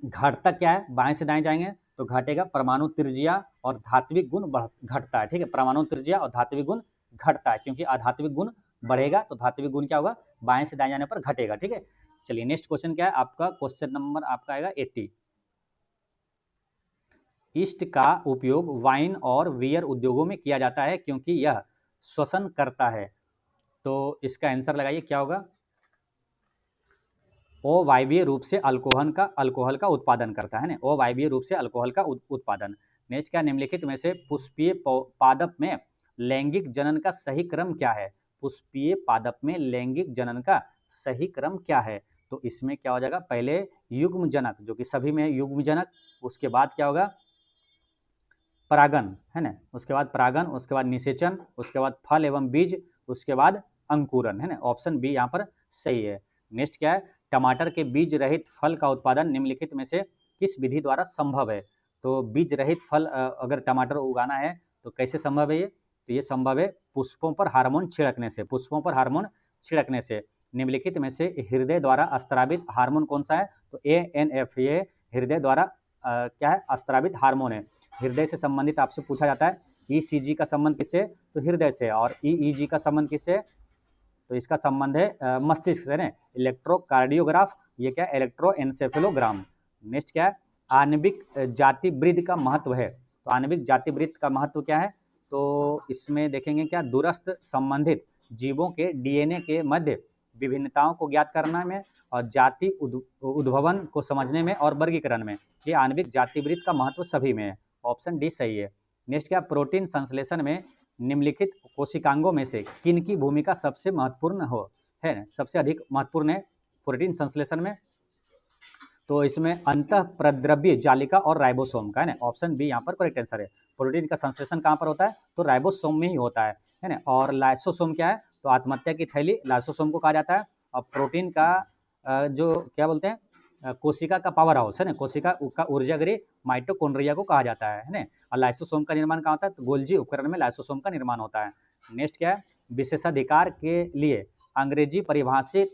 घटता क्या है, बाएं से दाएं जाएंगे तो घटेगा परमाणु त्रिज्या और धात्विक गुण घटता है, ठीक है, परमाणु त्रिज्या और धात्विक गुण घटता है, क्योंकि अधात्विक गुण बढ़ेगा तो धात्विक गुण क्या होगा, बाएं से दाएं जाने पर घटेगा, ठीक है। चलिए नेक्स्ट क्वेश्चन क्या है आपका, क्वेश्चन नंबर आपका आएगा 80। ईस्ट का उपयोग वाइन और बियर उद्योगों में किया जाता है क्योंकि यह श्वसन करता है, तो इसका आंसर लगाइए क्या होगा, अवायवीय रूप से अल्कोहल का उत्पादन करता है ना, अवायवीय रूप से अल्कोहल का उत्पादन। नेक्स्ट क्या, निम्नलिखित में से पुष्पीय पादप में लैंगिक जनन का सही क्रम क्या है, पुष्पीय पादप में लैंगिक जनन का सही क्रम क्या है, तो इसमें क्या हो जाएगा, पहले युग्म जनक जो कि सभी में युग्म जनक, उसके बाद क्या होगा, परागन है ना, उसके बाद परागन, उसके बाद निषेचन, उसके बाद फल एवं बीज, उसके बाद अंकुरन, है ना, ऑप्शन बी यहाँ पर सही है। नेक्स्ट क्या है, टमाटर के बीज रहित फल का उत्पादन निम्नलिखित में से किस विधि द्वारा संभव है, तो बीज रहित फल अगर टमाटर उगाना है तो कैसे संभव है ये, तो ये संभव है पुष्पों पर हार्मोन छिड़कने से, पुष्पों पर हार्मोन छिड़कने से। निम्नलिखित में से हृदय द्वारा स्त्रावित हार्मोन कौन सा है, तो ANF, ये हृदय द्वारा क्या है, स्त्रावित हार्मोन है। हृदय से संबंधित आपसे पूछा जाता है, ECG का संबंध किससे, तो हृदय से, और EEG का संबंध किससे, तो इसका संबंध है मस्तिष्क से, इलेक्ट्रोकार्डियोग्राफ, ये क्या, इलेक्ट्रोएन्सेफेलोग्राम। नेक्स्ट क्या है, आणविक जाति वृत्त का महत्व है, तो आणविक जाति वृत्त का महत्व क्या है, तो इसमें देखेंगे क्या, दूरस्थ संबंधित जीवों के DNA के मध्य विभिन्नताओं को ज्ञात करने में और जाति उद्भवन को समझने में और वर्गीकरण में ये आणविक जाति वृत्त का महत्व सभी में है, ऑप्शन डी सही है। नेक्स्ट क्या, प्रोटीन संश्लेषण में निम्नलिखित कोशिकांगों में से किन की भूमिका सबसे महत्वपूर्ण है, सबसे अधिक महत्वपूर्ण है प्रोटीन संश्लेषण में, तो इसमें अंतःप्रद्रव्य जालिका और राइबोसोम का है ना, ऑप्शन बी यहाँ पर करेक्ट आंसर है। प्रोटीन का संश्लेषण कहाँ पर होता है, तो राइबोसोम में ही होता है ना, और लाइसोसोम क्या है, तो आत्महत्या की थैली लाइसोसोम को कहा जाता है, और प्रोटीन का जो क्या बोलते हैं कोशिका का पावर हाउस है ना, कोशिका का ऊर्जा गृह माइटोकॉन्ड्रिया को कहा जाता है ना। और लाइसोसोम का निर्माण कहाँ होता है, तो गोल्जी उपकरण में लाइसोसोम का निर्माण होता है। नेक्स्ट क्या है, विशेषाधिकार के लिए अंग्रेजी परिभाषित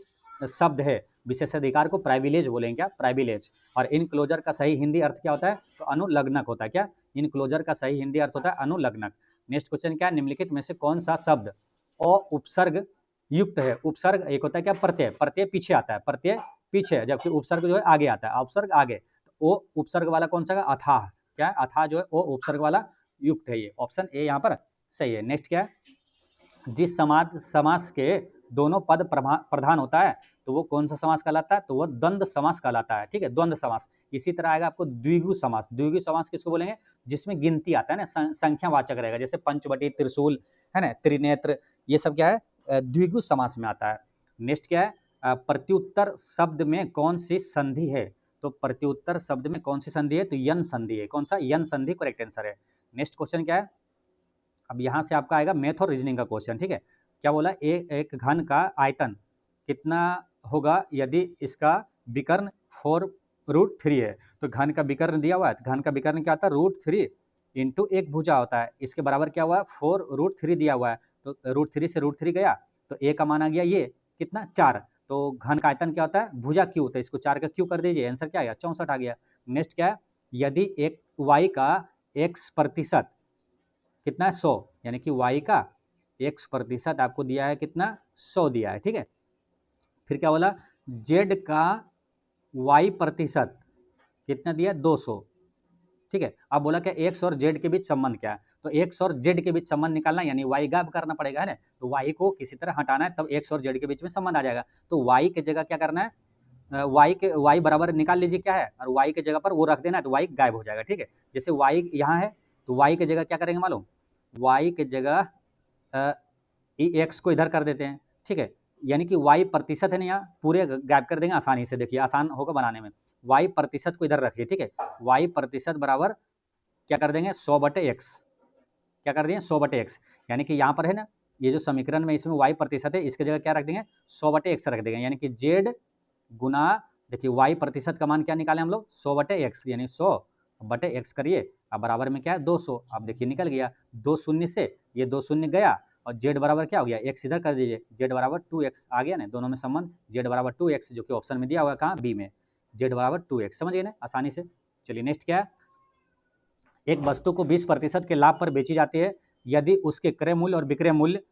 शब्द है, विशेषाधिकार को प्राइविलेज बोलेंगे, क्या प्राइविलेज। और इनक्लोजर का सही हिंदी अर्थ क्या होता है, तो अनुलग्नक होता है। क्या इनक्लोजर का सही हिंदी अर्थ होता है अनुलग्नक। नेक्स्ट क्वेश्चन क्या है, निम्नलिखित में से कौन सा शब्द अ उपसर्ग युक्त है। उपसर्ग एक होता है क्या, प्रत्यय, प्रत्यय पीछे आता है, प्रत्यय पीछे है, जबकि उपसर्ग जो है आगे आता है, उपसर्ग आगे। तो ओ उपसर्ग वाला कौन सा, अथाह, क्या है अथाह जो है ओ उपसर्ग वाला युक्त है, ये ऑप्शन ए यहाँ पर सही है। नेक्स्ट क्या है, जिस समास के दोनों पद प्रधान होता है तो वो कौन सा समास कहलाता है, तो वो द्वंद्व समास कहलाता है। ठीक है, द्वंद्व समास। इसी तरह आएगा आपको द्विगु समास। द्विगु समास किसको बोलेंगे, जिसमें गिनती आता है ना, संख्यावाचक रहेगा, जैसे पंचवटी, त्रिशूल है ना, त्रिनेत्र, ये सब क्या है द्विगु समास में आता है। नेक्स्ट क्या है, प्रत्युत्तर शब्द में कौन सी संधि है, तो प्रत्युत्तर शब्द में कौन सी संधि है, तो यन संधि है। कौन सा, यन संधि करेक्ट आंसर है। नेक्स्ट क्वेश्चन क्या है, अब यहाँ से आपका आएगा मैथ और रीजनिंग का क्वेश्चन। ठीक है, क्या बोला, एक घन का आयतन कितना होगा यदि इसका विकर्ण 4√3 है। तो घन का विकर्ण दिया हुआ है, घन का विकर्ण क्या आता है, √3 इंटू एक भुजा होता है, इसके बराबर क्या हुआ है 4√3 दिया हुआ है। तो √3 से √3 गया तो ए का मान आ गया ये कितना 4। तो घन का आयतन क्या होता है, भुजा क्यू, तो इसको 4 का क्यू कर दीजिए, आंसर क्या आएगा 64 आ गया। नेक्स्ट क्या है, यदि एक वाई का x% कितना है 100, यानी कि y का x% आपको दिया है कितना 100 दिया है। ठीक है, फिर क्या बोला, z का y% कितना दिया 200। ठीक है, अब बोला क्या x और z के बीच संबंध क्या है, तो x और z के बीच संबंध निकालना यानी y गायब करना पड़ेगा है ना। तो y को किसी तरह हटाना है तब x और z के बीच में संबंध आ जाएगा। तो y के जगह क्या करना है, y बराबर निकाल लीजिए क्या है, और y के जगह पर वो रख देना है तो y गायब हो जाएगा। ठीक है, जैसे y यहाँ है तो y के जगह क्या करेंगे मालूम, y के जगह x को इधर कर देते हैं। ठीक है, यानी कि y प्रतिशत है ना, यहाँ पूरे गायब कर देंगे आसानी से, देखिए आसान होगा बनाने में। y प्रतिशत को इधर रखिए। ठीक है, y प्रतिशत बराबर क्या कर देंगे 100/x, क्या कर देंगे 100/x, यानी कि यहाँ पर है ना ये जो समीकरण में इसमें y प्रतिशत है, इसके जगह क्या रख देंगे 100/x रख देंगे, यानी कि z गुना, देखिए y प्रतिशत का मान क्या निकाले हम लोग 100/x, यानी 100/x करिए, अब बराबर में क्या है 200। अब देखिए निकल गया, 2 शून्य से ये 2 शून्य गया और z बराबर क्या हो गया, x इधर कर दीजिए, z बराबर 2x आ गया ना, दोनों में संबंध z बराबर 2x, जो कि ऑप्शन में दिया हुआ है कहाँ बी में, z बराबर 2x, समझ गए ना आसानी से। चलिए नेक्स्ट क्या है, एक वस्तु को 20% के लाभ पर बेची जाती है, यदि उसके क्रय मूल्य और विक्रय मूल्य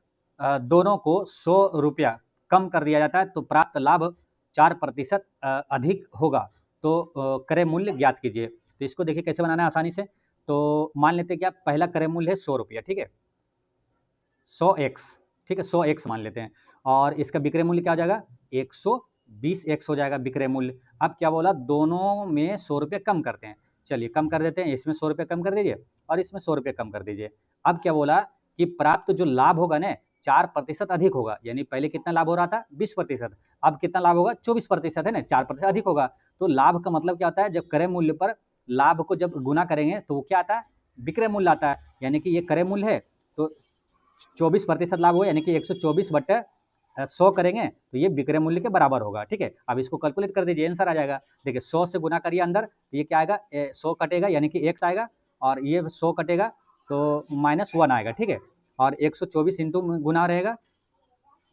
दोनों को 100 रुपया कम कर दिया जाता है तो प्राप्त लाभ 4% अधिक होगा। तो क्रय मूल्य ज्ञात कीजिए। तो इसको देखिए कैसे बनाना है आसानी से। तो मान लेते हैं कि आप पहला क्रय मूल्य है 100 रुपया, ठीक है 100x, ठीक है 100x मान लेते हैं, और इसका विक्रय मूल्य क्या हो जाएगा 120x हो जाएगा विक्रय मूल्य। अब क्या बोला, दोनों में 100 रुपये कम करते हैं, चलिए कम कर देते हैं, इसमें 100 रुपये कम कर दीजिए और इसमें 100 रुपये कम कर दीजिए। अब क्या बोला कि प्राप्त जो लाभ होगा ना 4% अधिक होगा, यानी पहले कितना लाभ हो रहा था 20%, अब कितना लाभ होगा 24% है ना, 4% अधिक होगा। तो लाभ का मतलब क्या होता है, जब क्रय मूल्य पर लाभ को जब गुना करेंगे तो वो क्या आता है विक्रय मूल्य आता है, यानी कि ये क्रय मूल्य है तो 24% लाभ हो, यानी कि 124/100 करेंगे तो ये विक्रय मूल्य के बराबर होगा। ठीक है, अब इसको कैलकुलेट कर दीजिए, आंसर आ जाएगा। देखिए 100 से गुना करिए अंदर तो ये क्या आएगा 100 कटेगा यानी कि x आएगा, और ये 100 कटेगा तो -1 आएगा। ठीक है, और 124 इंटू गुना रहेगा,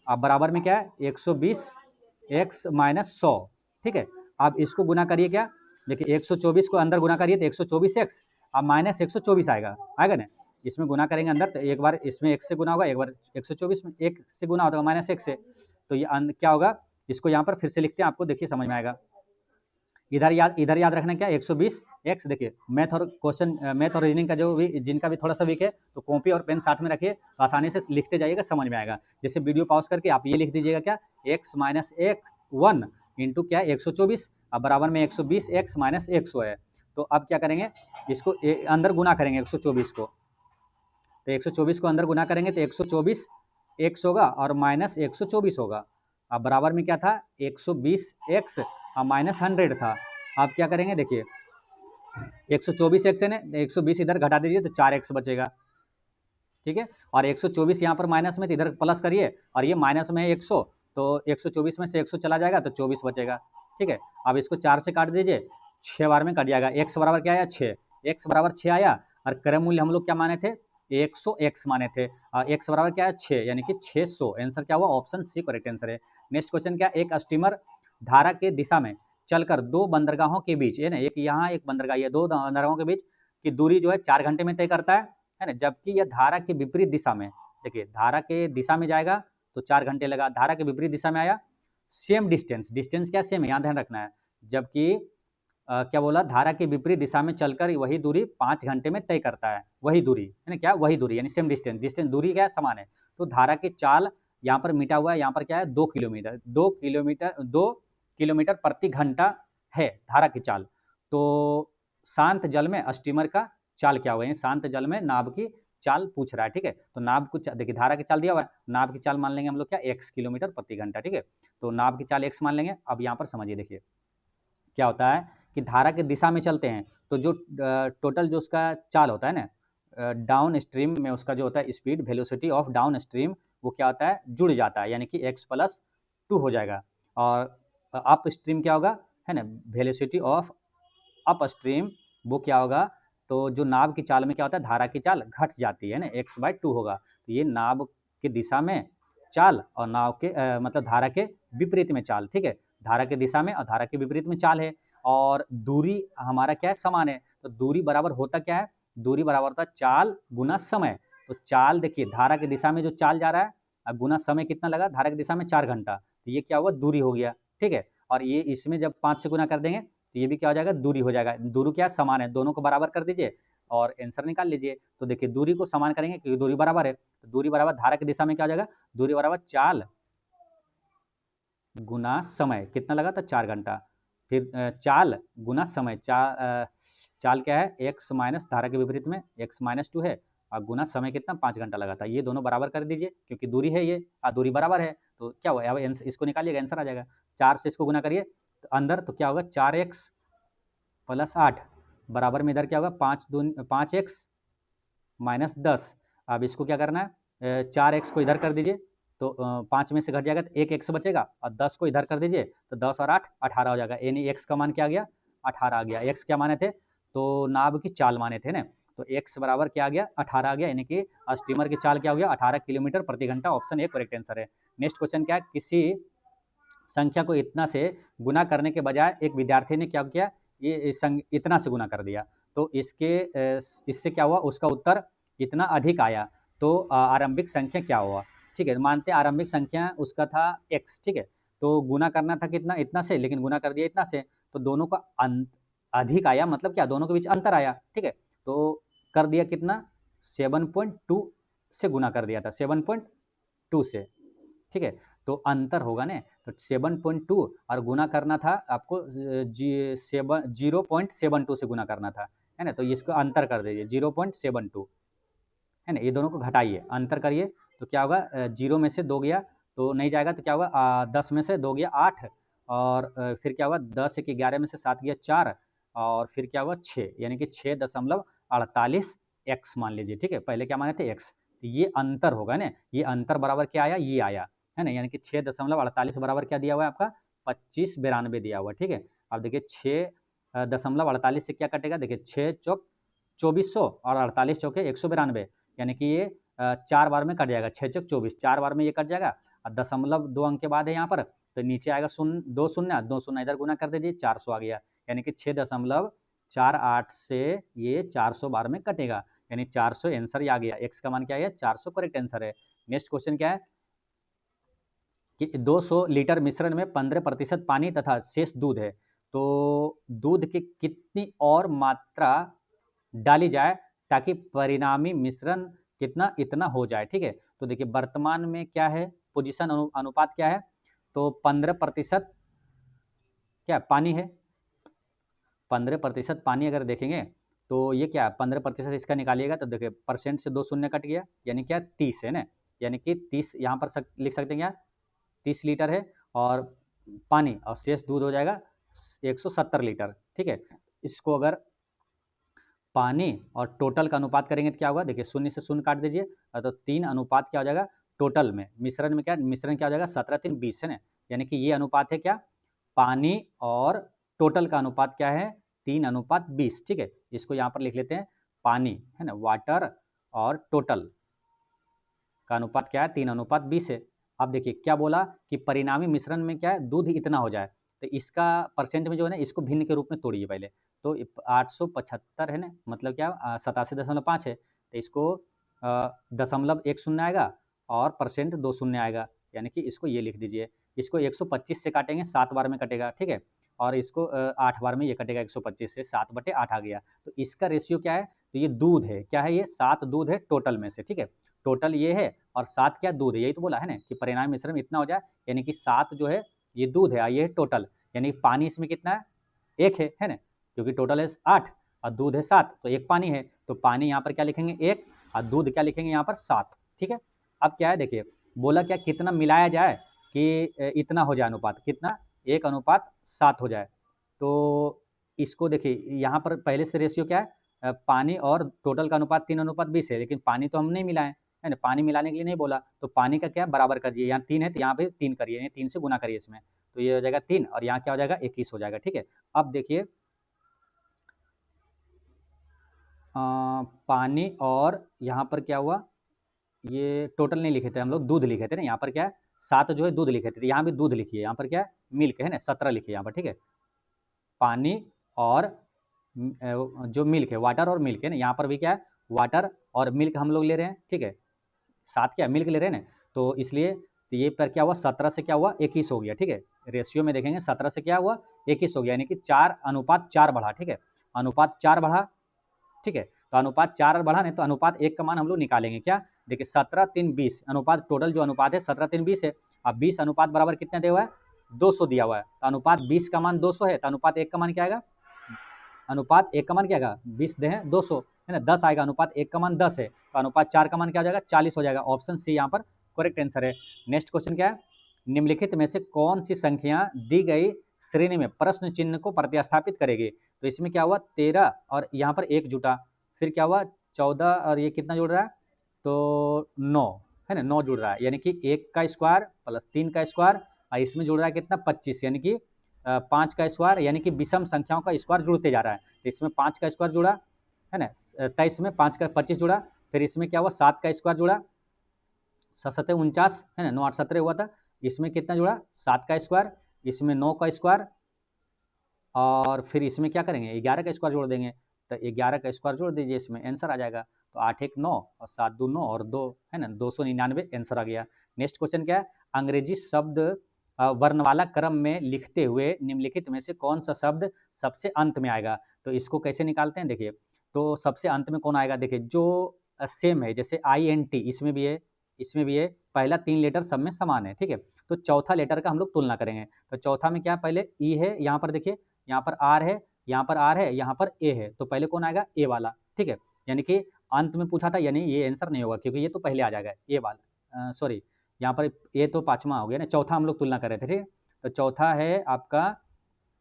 अब बराबर में क्या है 120x - 100। ठीक है, अब इसको गुना करिए, क्या देखिए 124 को अंदर गुना करिए तो 124x, अब -124 आएगा, आएगा ना, इसमें गुना करेंगे अंदर तो एक बार इसमें x से गुना होगा, एक बार 124 में 1 से गुना होगा -1 से, तो ये क्या होगा, इसको यहाँ पर फिर से लिखते हैं, आपको देखिए समझ में आएगा। इधर याद रखना क्या 120x, देखिए मैथ और रीजनिंग का जो भी जिनका भी थोड़ा सा वीक है तो कॉपी और पेन साथ में रखिए, तो आसानी से लिखते जाइएगा, समझ में आएगा। जैसे वीडियो पॉज करके आप ये लिख दीजिएगा क्या x - 1 इंटू क्या 124, अब बराबर में 120x - 100 है। तो अब क्या करेंगे, इसको अंदर गुना करेंगे 124 को, तो 124 को अंदर गुना करेंगे तो 124 x होगा और -124 होगा। अब बराबर में क्या था 120x और -100 था। अब क्या करेंगे, देखिए 124x है ना, 120 इधर घटा दीजिए तो 4x बचेगा। ठीक है, और 124 यहाँ पर माइनस में तो इधर प्लस करिए, और ये माइनस में है 100 तो 124 में से 100 चला जाएगा तो 24 बचेगा, ठीक है। अब इसको 4 से काट दीजिए, 6 बार में कट जाएगा। x बराबर क्या आया, 6, x बराबर 6 आया, और क्रम मूल्य हम लोग क्या माने थे, 100x माने थे, और x बराबर क्या है, 6, यानी कि 600। आंसर क्या हुआ, ऑप्शन सी करेक्ट आंसर है। नेक्स्ट क्वेश्चन क्या, एक स्टीमर धारा के दिशा में चलकर 2 बंदरगाहों के बीच, है ना, एक यहाँ एक बंदरगाह, ये 2 बंदरगाहों के बीच की दूरी जो है 4 घंटे में तय करता है ना, जबकि यह धारा के विपरीत दिशा में, देखिए धारा के दिशा में जाएगा तो 4 घंटे लगा, धारा के विपरीत दिशा में आया, सेम डिस्टेंस, डिस्टेंस क्या सेम है, यहाँ ध्यान रखना है, जबकि क्या बोला, धारा के विपरीत दिशा में चलकर वही दूरी 5 घंटे में तय करता है, वही दूरी है ना, क्या वही दूरी, यानी सेम डिस्टेंस, डिस्टेंस दूरी क्या है, समान है। तो धारा की चाल यहाँ पर मीटा हुआ है, यहाँ पर क्या है, 2 किलोमीटर, 2 किलोमीटर प्रति घंटा है धारा की चाल। तो शांत जल में स्टीमर का चाल क्या होगा, शांत जल में नाव की चाल पूछ रहा है, ठीक है। तो नाव को देखिए, धारा की चाल दिया हुआ है, नाव की चाल मान लेंगे हम लोग क्या, x किलोमीटर प्रति घंटा, ठीक है। तो नाव की चाल x मान लेंगे। अब यहाँ पर समझिए, देखिए क्या होता है कि धारा के दिशा में चलते हैं तो जो टोटल जो उसका चाल होता है ना, डाउन स्ट्रीम में उसका जो होता है speed, velocity of down stream, वो क्या होता है, जुड़ जाता है, यानी कि x+2 हो जाएगा। और अप स्ट्रीम क्या होगा, है ना, वेलोसिटी ऑफ अप स्ट्रीम, वो क्या होगा, तो जो नाव की चाल में क्या होता है, धारा की चाल घट जाती है ना, x/2 होगा। तो ये नाव की दिशा में चाल और नाव के मतलब धारा के विपरीत में चाल, ठीक है। धारा के दिशा में और धारा के विपरीत में चाल है, और दूरी हमारा क्या है, समान है। तो दूरी बराबर होता क्या है, दूरी बराबर होता है चाल गुना समय। तो चाल देखिए, धारा की दिशा में जो चाल जा रहा है गुना समय कितना लगा, धारा की दिशा में 4 घंटा, तो ये क्या हुआ, दूरी हो गया, ठीक है। और ये इसमें जब 5 से गुना कर देंगे तो ये भी क्या हो जाएगा, दूरी हो जाएगा। दूरी क्या समान है, दोनों को बराबर कर दीजिए और आंसर निकाल लीजिए। तो देखिए दूरी को समान करेंगे क्योंकि दूरी बराबर है, तो दूरी बराबर धारा की दिशा में क्या हो जाएगा, दूरी बराबर चाल गुना समय, कितना लगा था, 4 घंटा। फिर चाल गुना समय, चाल क्या है, x माइनस धारा के विपरीत में x-2 है, और गुना समय कितना, 5 घंटा लगा था। ये दोनों बराबर कर दीजिए क्योंकि दूरी है ये, दूरी बराबर है, तो क्या हुआ, अब इसको निकालिएगा, आंसर आ जाएगा। 4 से इसको गुना करिए तो अंदर, तो क्या होगा, 4x + 8 बराबर में इधर क्या होगा, 5x - 10। अब इसको क्या करना है, 4x को इधर कर दीजिए तो 5 में से घट जाएगा तो 1 x बचेगा, और 10 को इधर कर दीजिए तो 10 और 8 18 हो जाएगा, यानी x का मान क्या आ गया, 18 आ गया। x क्या माने थे, तो नाव की चाल माने थे ना, तो x बराबर क्या आ गया, 18 आ गया, यानी कि स्टीमर की चाल क्या हो गया, 18 किलोमीटर प्रति घंटा। ऑप्शन ए करेक्ट आंसर है। नेक्स्ट क्वेश्चन क्या है, किसी संख्या को इतना से गुना करने के बजाय एक विद्यार्थी ने क्या किया, ये इतना से गुना कर दिया, तो इससे क्या हुआ, उसका उत्तर इतना अधिक आया, तो आरंभिक संख्या क्या हुआ, ठीक है। मानते हैं आरंभिक संख्या उसका था x, ठीक है, तो गुना करना था कितना, इतना से, लेकिन गुना कर दिया इतना से, तो दोनों का अधिक आया, मतलब क्या, दोनों के बीच अंतर आया, ठीक है। तो कर दिया कितना, 7.2 से गुना कर दिया था, 7.2 से, ठीक है। तो अंतर होगा ना, तो 7.2 और गुना करना था आपको 0.72 से गुना करना था, है ना, तो इसको अंतर कर दीजिए 0.72, है ना, ये दोनों को घटाइए, अंतर करिए, तो क्या होगा, 0 में से 2 गया तो नहीं जाएगा, तो क्या होगा, 10 में से 2 गया 8, और फिर क्या होगा, 10 एक 11 में से 7 गया 4, और फिर क्या होगा 6, यानी कि 6.48 x मान लीजिए, ठीक है। पहले क्या माने थे, x, ये अंतर होगा ना, ये अंतर बराबर क्या आया, ये आया, है ना, यानी कि 6.48 बराबर क्या दिया हुआ है आपका, 2592 दिया हुआ है, ठीक है। अब देखिए 6.48 से क्या कटेगा, देखिए 6 चौक 2400 और 48 चौके 192, यानी कि ये 4 बार में कट जाएगा, 6 चौक 24, 4 बार में ये कट जाएगा, और दशमलव 2 अंक के बाद है यहाँ पर, तो नीचे आएगा शून्य, 2 शून्य, 2 शून्य इधर गुना कर दीजिए, 400 आ गया, यानी कि 6.48 से ये 400 बार में कटेगा, यानी 400 आंसर ही आ गया। x का मान क्या है, 400 करेक्ट आंसर है। नेक्स्ट क्वेश्चन क्या है कि 200 लीटर मिश्रण में 15% पानी तथा शेष दूध है, तो दूध की कितनी और मात्रा डाली जाए ताकि परिणामी मिश्रण कितना इतना हो जाए, ठीक है। तो देखिए वर्तमान में क्या है, पोजीशन अनुपात क्या है, तो 15% क्या पानी है, 15% पानी अगर देखेंगे तो ये क्या 15% इसका निकालिएगा, तो देखिए परसेंट से 2 शून्य कट गया, यानी क्या 30 है ना, यानी कि 30 यहाँ पर लिख सकते हैं क्या, 30 लीटर है, और पानी और शेष दूध हो जाएगा 170 लीटर, ठीक है। इसको अगर पानी और टोटल का अनुपात करेंगे तो क्या होगा, देखिए 0 से 0 काट दीजिए, तो 3 अनुपात क्या हो जाएगा, टोटल में, मिश्रण में क्या, मिश्रण क्या हो जाएगा 17:3:20 है ना, यानी कि ये अनुपात है क्या, पानी और टोटल का अनुपात क्या है 3:20, ठीक है। इसको यहाँ पर लिख लेते हैं पानी है ना, वाटर और टोटल का अनुपात क्या है 3:20 है। अब देखिए क्या बोला कि परिणामी मिश्रण में क्या है दूध इतना हो जाए, तो इसका परसेंट में जो है ना इसको भिन्न के रूप में तोड़िए पहले। तो 875 है ना, मतलब क्या 87.5 है, तो इसको 0.10 आएगा और परसेंट 2 शून्य आएगा, यानी कि इसको ये लिख दीजिए। इसको 125 से काटेंगे, 7 बार में कटेगा, ठीक है, और इसको 8 बार में ये कटेगा, 125 से 7/8 आ गया। तो इसका रेशियो क्या है, तो ये दूध है, क्या है ये 7 दूध है टोटल में से, ठीक है। टोटल ये है और 7 क्या दूध है, यही तो बोला है ना कि परिणामी मिश्रण इतना हो जाए, यानी कि 7 जो है ये दूध है, ये है टोटल, यानी पानी इसमें कितना है 1 है ना, क्योंकि टोटल है 8 और दूध है 7, तो 1 पानी है, तो पानी यहाँ पर क्या लिखेंगे 1 और दूध क्या लिखेंगे यहाँ पर 7, ठीक है। अब क्या है देखिए, बोला क्या कितना मिलाया जाए कि इतना हो जाए अनुपात, कितना 1:7 हो जाए। तो इसको देखिए यहाँ पर पहले से रेशियो क्या है, पानी और टोटल का अनुपात 3:20 है, लेकिन पानी तो हम नहीं मिलाएं है ना, पानी मिलाने के लिए नहीं बोला, तो पानी का क्या बराबर करिए, यहाँ 3 है तो यहाँ पे 3 करिए, यानी 3 से गुना करिए इसमें, तो ये हो जाएगा 3 और यहाँ क्या हो जाएगा 21 हो जाएगा, ठीक है। अब देखिए पानी और यहाँ पर क्या हुआ, ये टोटल नहीं लिखे थे हम लोग, दूध लिखे थे ना, यहाँ पर क्या है 7 जो है दूध लिखे थे, यहाँ भी दूध लिखिए, यहाँ पर क्या है मिल्क है ना 17 लिखिए यहाँ पर, ठीक है। पानी और जो मिल्क है, वाटर और मिल्क है ना, यहाँ पर भी क्या है वाटर और मिल्क हम लोग ले रहे हैं, ठीक है, 7 क्या मिल्क ले रहे हैं ना, तो इसलिए तो ये पर क्या हुआ 17 से क्या हुआ 21 हो गया, ठीक है। रेशियो में देखेंगे 17 से क्या हुआ 21 हो गया, यानी कि 4:4 बढ़ा, ठीक है, अनुपात 4 बढ़ा, ठीक है। तो अनुपात 4 बढ़ा नहीं तो अनुपात 1 का मान हम लोग निकालेंगे, क्या देखिए 17:3:20 अनुपात, टोटल जो अनुपात है 17:3:20 है। अब 20 अनुपात बराबर कितना दिया हुआ है 200 दिया हुआ है, तो अनुपात 20 का मान 200 है, तो अनुपात 1 का मान क्या आएगा, अनुपात 1 का मान क्या आएगा 20 दे 200 है ना, 10 आएगा, अनुपात 1 का मान 10 है, तो अनुपात 4 का मान क्या हो जाएगा 40 हो जाएगा। ऑप्शन सी यहाँ पर करेक्ट आंसर है। नेक्स्ट क्वेश्चन क्या है, निम्नलिखित में से कौन सी संख्या दी गई श्रेणी में प्रश्न चिन्ह को प्रतिस्थापित करेगी, तो इसमें क्या हुआ 13 और यहाँ पर 1 जुटा, फिर क्या हुआ 14 और ये कितना जुड़ रहा है, तो 9 है ना, 9 जुड़ रहा है, यानी कि 1 का स्क्वायर प्लस 3 का स्क्वायर और इसमें जुड़ रहा है कितना 25, यानी कि 5 का स्क्वायर, यानी कि विषम संख्याओं का स्क्वायर जुड़ते जा रहा है, तो इसमें 5 का स्क्वायर जुड़ा है ना, 23 में 5 का 25 जुड़ा, फिर इसमें क्या हुआ 7 का स्क्वायर जुड़ा, 7 49 है ना, 9 8 17 हुआ था, इसमें कितना जुड़ा 7 का स्क्वायर, इसमें 9 का स्क्वायर और फिर इसमें क्या करेंगे 11 का स्क्वायर जोड़ देंगे, तो 11 का स्क्वायर जोड़ दीजिए, इसमें आंसर आ जाएगा, तो 8 1 9 और 7 2 9 और 2 है ना 299 आंसर आ गया। नेक्स्ट क्वेश्चन क्या है, अंग्रेजी शब्द वर्णमाला क्रम में लिखते हुए निम्नलिखित में से कौन सा शब्द सबसे अंत में आएगा, तो इसको कैसे निकालते हैं देखिए, तो सबसे अंत में कौन आएगा, देखिए जो सेम है, जैसे INT इसमें भी है, इसमें भी है, पहला 3 लेटर सब में समान है, ठीक है, तो चौथा लेटर का हम लोग तुलना करेंगे, तो चौथा में क्या पहले ई है, यहाँ पर देखिए यहाँ पर आर है, यहाँ पर आर है, यहाँ पर ए है, तो पहले कौन आएगा ए वाला, ठीक है, यानी कि अंत में पूछा था, यानी ये आंसर नहीं होगा क्योंकि ये तो पहले आ जाएगा ए वाला, सॉरी यहाँ पर ए तो 5वां हो गया ना, चौथा हम लोग तुलना कर रहे थे, ठीक है, तो चौथा है आपका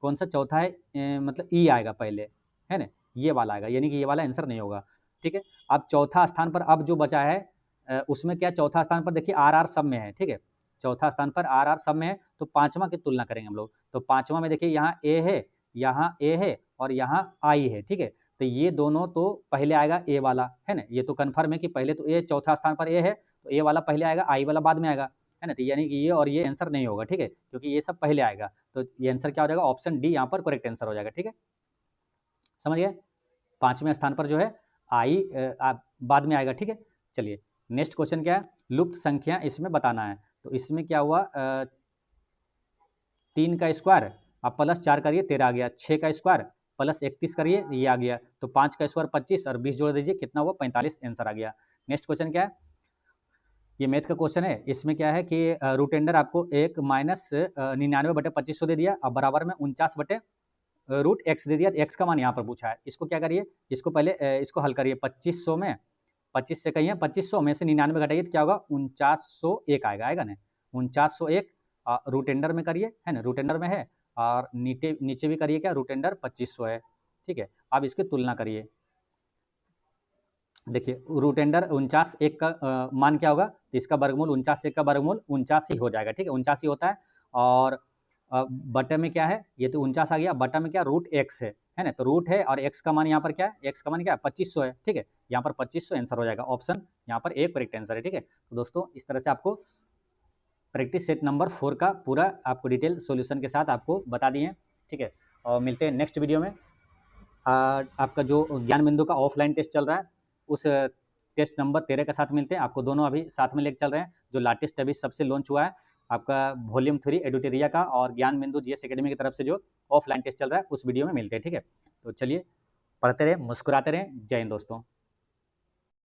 कौन सा चौथा है, मतलब ई आएगा पहले है ना, ये वाला आएगा, यानी कि ये वाला आंसर नहीं होगा, ठीक है। अब चौथा स्थान पर अब जो बचा है उसमें क्या चौथा स्थान पर देखिए आर आर सब में है, ठीक है, चौथा स्थान पर आर आर सब में है, तो 5वां की तुलना करेंगे हम लोग, तो 5वां में देखिए यहाँ ए है, यहाँ ए है और यहाँ आई है, ठीक है, तो ये दोनों तो पहले आएगा ए वाला है ना, ये तो कन्फर्म है कि पहले तो ए चौथा स्थान पर ए है, तो ए वाला पहले आएगा, आई वाला बाद में आएगा है ना, तो यानी कि ये और ये आंसर नहीं होगा, ठीक है, क्योंकि ये सब पहले आएगा, तो ये आंसर क्या हो जाएगा ऑप्शन डी यहाँ पर करेक्ट आंसर हो जाएगा, ठीक है, समझ गए, 5वें स्थान पर जो है आई बाद में आएगा, ठीक है। चलिए नेक्स्ट क्वेश्चन क्या है, लुप्त संख्या इसमें बताना है, तो इसमें क्या हुआ 3 का स्क्वायर अब प्लस 4 करिए 13 आ गया, 6 का स्क्वायर प्लस 31 करिए ये आ गया, तो 5 का स्क्वायर 25 और 20 जोड़ दीजिए कितना हुआ 45 आंसर आ गया। नेक्स्ट क्वेश्चन क्या है, ये मैथ का क्वेश्चन है, इसमें क्या है कि रूट एंडर आपको एक माइनस 99/2500 दे दिया, अब बराबर में 49 रूट एक्स दे दिया, एक्स का मान यहाँ पर पूछा है, इसको क्या करिए, इसको पहले इसको हल करिए 2500 में 25 से कहिए 2500 में से 99 घटाइए तो क्या होगा 4901 आएगा, आएगा ना 4901, रूट एंडर में करिए है ना, रूट एंडर में है और नीचे नीचे भी करिए क्या रूट एंडर 2500 है, ठीक है। अब इसकी तुलना करिए, देखिए रूट अंडर 49 एक का मान क्या होगा, तो इसका वर्गमूल 49 एक का वर्गमूल 49 ही हो जाएगा, ठीक है 49 ही होता है। और बटे में क्या है, ये तो 49 आ गया, बटा में क्या रूट एक्स है ना, तो रूट है और एक्स का मान यहाँ पर क्या है, एक्स का मान क्या है 2500 है, ठीक है, यहाँ पर 2500 आंसर हो जाएगा, ऑप्शन यहाँ पर एक करेक्ट आंसर है, ठीक है। तो दोस्तों इस तरह से आपको प्रैक्टिस सेट नंबर 4 का पूरा आपको डिटेल सॉल्यूशन के साथ आपको बता दिए, ठीक है। और मिलते हैं नेक्स्ट वीडियो में। आपका जो ज्ञान बिंदु का ऑफलाइन टेस्ट चल रहा है उस टेस्ट नंबर 13 के साथ मिलते हैं। आपको दोनों अभी साथ में लेके चल रहे हैं, जो लाटेस्ट अभी सबसे लॉन्च हुआ है आपका वॉल्यूम 3 एडुटेरिया का, और ज्ञान बिंदु जीएस एकेडमी की तरफ से जो ऑफलाइन टेस्ट चल रहा है उस वीडियो में मिलते हैं, ठीक है। तो चलिए पढ़ते रहें, मुस्कुराते रहें। जय हिंद दोस्तों।